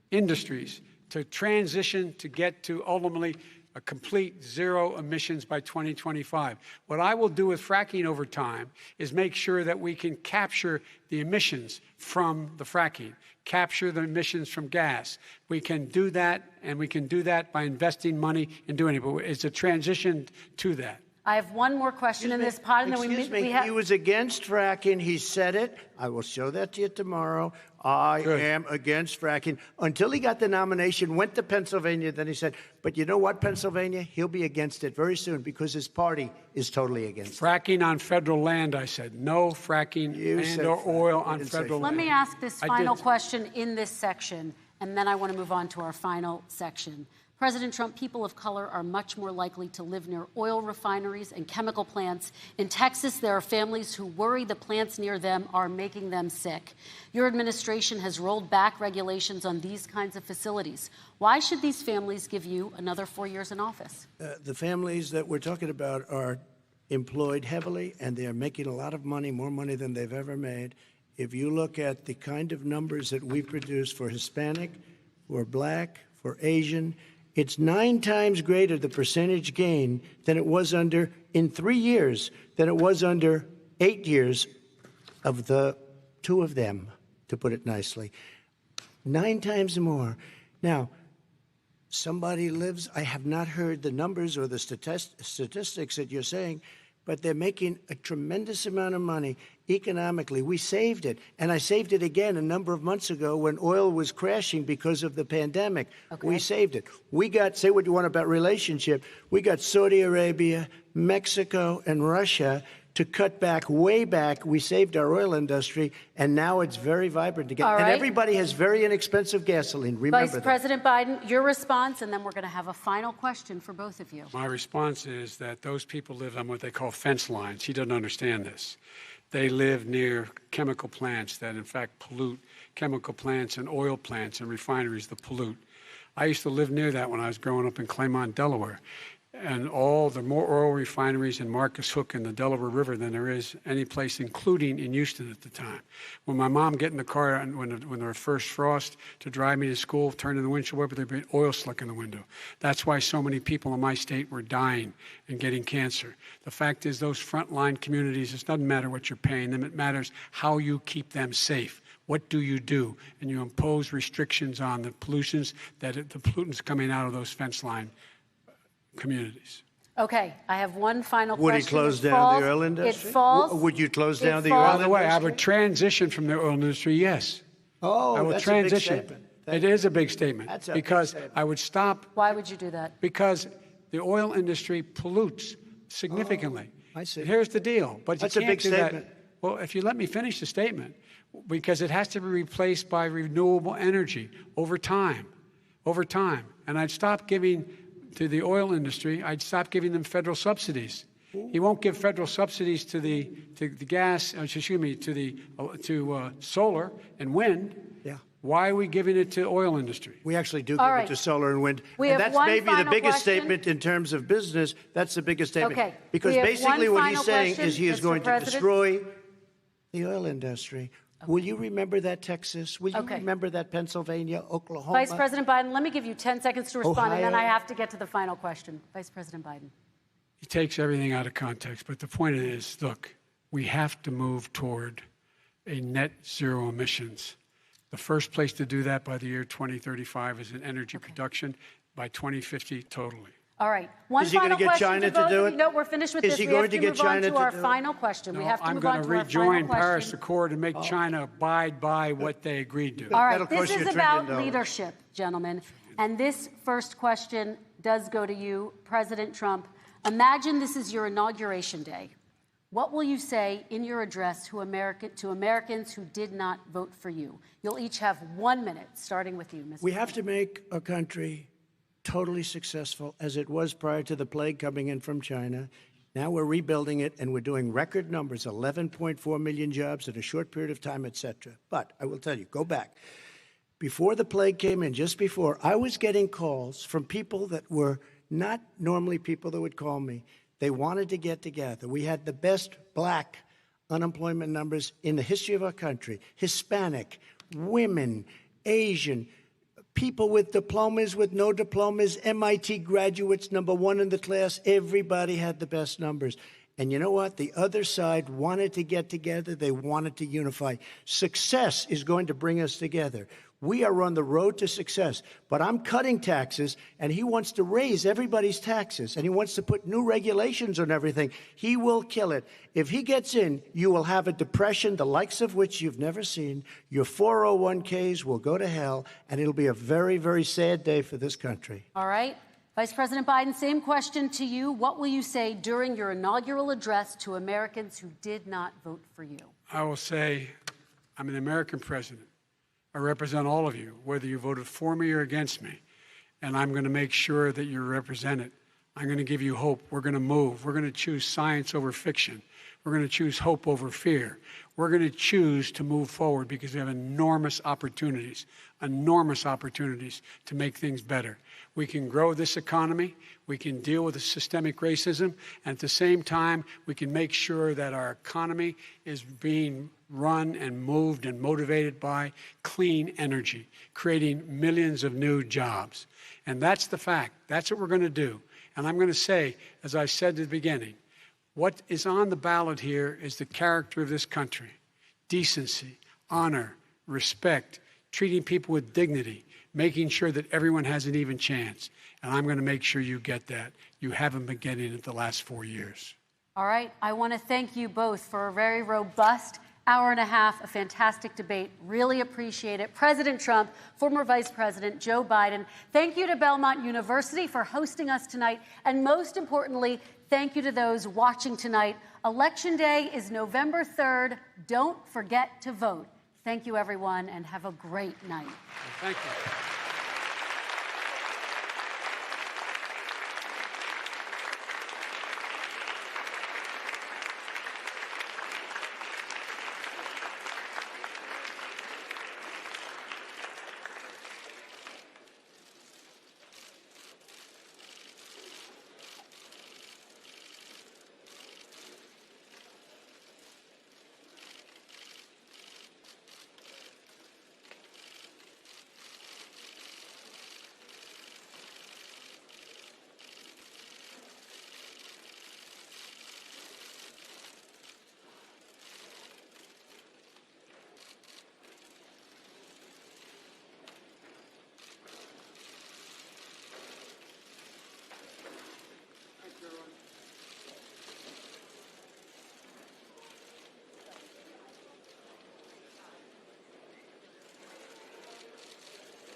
industries to transition to get to ultimately a complete zero emissions by 2025. What I will do with fracking over time is make sure that we can capture the emissions from the fracking, capture the emissions from gas. We can do that, and we can do that by investing money in doing it. But it's a transition to that. I have one more question in this pod, and then we have. He was against fracking. He said it. I will show that to you tomorrow. I am against fracking. Until he got the nomination, went to Pennsylvania, then he said, but you know what, Pennsylvania? He'll be against it very soon because his party is totally against it. Fracking on federal land, I said. No fracking or oil on federal land. Let me ask this final question in this section, and then I want to move on to our final section. President Trump, people of color are much more likely to live near oil refineries and chemical plants. In Texas, there are families who worry the plants near them are making them sick. Your administration has rolled back regulations on these kinds of facilities. Why should these families give you another 4 years in office? The families that we're talking about are employed heavily, and they're making a lot of money, more money than they've ever made. If you look at the kind of numbers that we produce for Hispanic, for Black, for Asian, it's 9 times greater, the percentage gain, than it was in 3 years, than it was under 8 years of the 2 of them, to put it nicely. 9 times more. Now, somebody lives, I have not heard the numbers or the statistics that you're saying, but they're making a tremendous amount of money economically. We saved it. And I saved it again a number of months ago when oil was crashing because of the pandemic. Okay. We saved it. We got, say what you want about relationship, we got Saudi Arabia, Mexico, and Russia to cut back, way back. We saved our oil industry, and now it's very vibrant again. Right. And everybody has very inexpensive gasoline. Remember Vice President Biden, your response, and then we're going to have a final question for both of you. My response is that those people live on what they call fence lines. He doesn't understand this. They live near chemical plants that, in fact, pollute, chemical plants and oil plants and refineries that pollute. I used to live near that when I was growing up in Claymont, Delaware. And all the more oil refineries in Marcus Hook and the Delaware River than there is any place, including in Houston at the time. When my mom get in the car when there was first frost to drive me to school, turning the windshield wiper, there'd be oil slick in the window. That's why so many people in my state were dying and getting cancer. The fact is, those frontline communities, it doesn't matter what you're paying them, it matters how you keep them safe. What do? And you impose restrictions on the pollutants coming out of those fence line communities. Okay, I have one final Would he question. close It down falls- the oil industry? It falls. Would you close it down the falls- oil By the way, I industry? would transition from the oil industry, yes. Oh, I will that's transition. a big statement. It is a big statement. That's a big because statement. I would stop Why would you do that? because the oil industry pollutes significantly. I see. Here's the deal. But That's you a can't big do statement. that. Well, if you let me finish the statement, because it has to be replaced by renewable energy over time. And I'd stop giving to the oil industry, I'd stop giving them federal subsidies. He won't give federal subsidies to the gas, to solar and wind. Yeah. Why are we giving it to oil industry? We actually do All give right. it to solar and wind. We And have that's one maybe the final biggest question. statement in terms of business. That's the biggest statement. Okay. Because We have basically one what he's final saying question, is he is Mr. going to President. destroy the oil industry. Will you remember that, Texas? Will you Okay. remember that, Pennsylvania, Oklahoma? Vice President Biden, let me give you 10 seconds to respond, and then Ohio. I have to get to the final question. Vice President Biden. He takes everything out of context. But the point is, look, we have to move toward a net zero emissions. The first place to do that by the year 2035 is in energy production, by 2050 totally. All right. One Is he gonna final get question China to to both do of you. it? No, we're finished with Is this. he We going have to to get move on China to to our do it? final question. We have to I'm move going on to to our final rejoin Paris question. Accord and make China abide by what they agreed to. All That'll right, this cost you is $1 about trillion. leadership, gentlemen. And this first question does go to you, President Trump. Imagine this is your inauguration day. What will you say in your address to Americans who did not vote for you? You'll each have 1 minute, starting with you, Mr. We have to make our country totally successful as it was prior to the plague coming in from China. Now we're rebuilding it, and we're doing record numbers, 11.4 million jobs in a short period of time, et cetera. But I will tell you, go back. Before the plague came in, just before, I was getting calls from people that were not normally people that would call me. They wanted to get together. We had the best black unemployment numbers in the history of our country. Hispanic, women, Asian, people with diplomas, with no diplomas, MIT graduates, #1 in the class. Everybody had the best numbers. And you know what? The other side wanted to get together. They wanted to unify. Success is going to bring us together. We are on the road to success. But I'm cutting taxes, and he wants to raise everybody's taxes, and he wants to put new regulations on everything. He will kill it. If he gets in, you will have a depression, the likes of which you've never seen. Your 401ks will go to hell, and it'll be a very, very sad day for this country. All right. Vice President Biden, same question to you. What will you say during your inaugural address to Americans who did not vote for you? I will say, I'm an American president. I represent all of you, whether you voted for me or against me. And I'm going to make sure that you're represented. I'm going to give you hope. We're going to move. We're going to choose science over fiction. We're going to choose hope over fear. We're going to choose to move forward because we have enormous opportunities to make things better. We can grow this economy. We can deal with the systemic racism. And at the same time, we can make sure that our economy is being run and moved and motivated by clean energy, creating millions of new jobs. And that's the fact. That's what we're going to do. And I'm going to say, as I said at the beginning, what is on the ballot here is the character of this country: decency, honor, respect, treating people with dignity, making sure that everyone has an even chance. And I'm going to make sure you get that. You haven't been getting it the last 4 years. All right. I want to thank you both for a very robust hour and a half, a fantastic debate. Really appreciate it. President Trump, former Vice President Joe Biden, thank you to Belmont University for hosting us tonight. And most importantly, thank you to those watching tonight. Election Day is November 3rd. Don't forget to vote. Thank you, everyone, and have a great night. Thank you.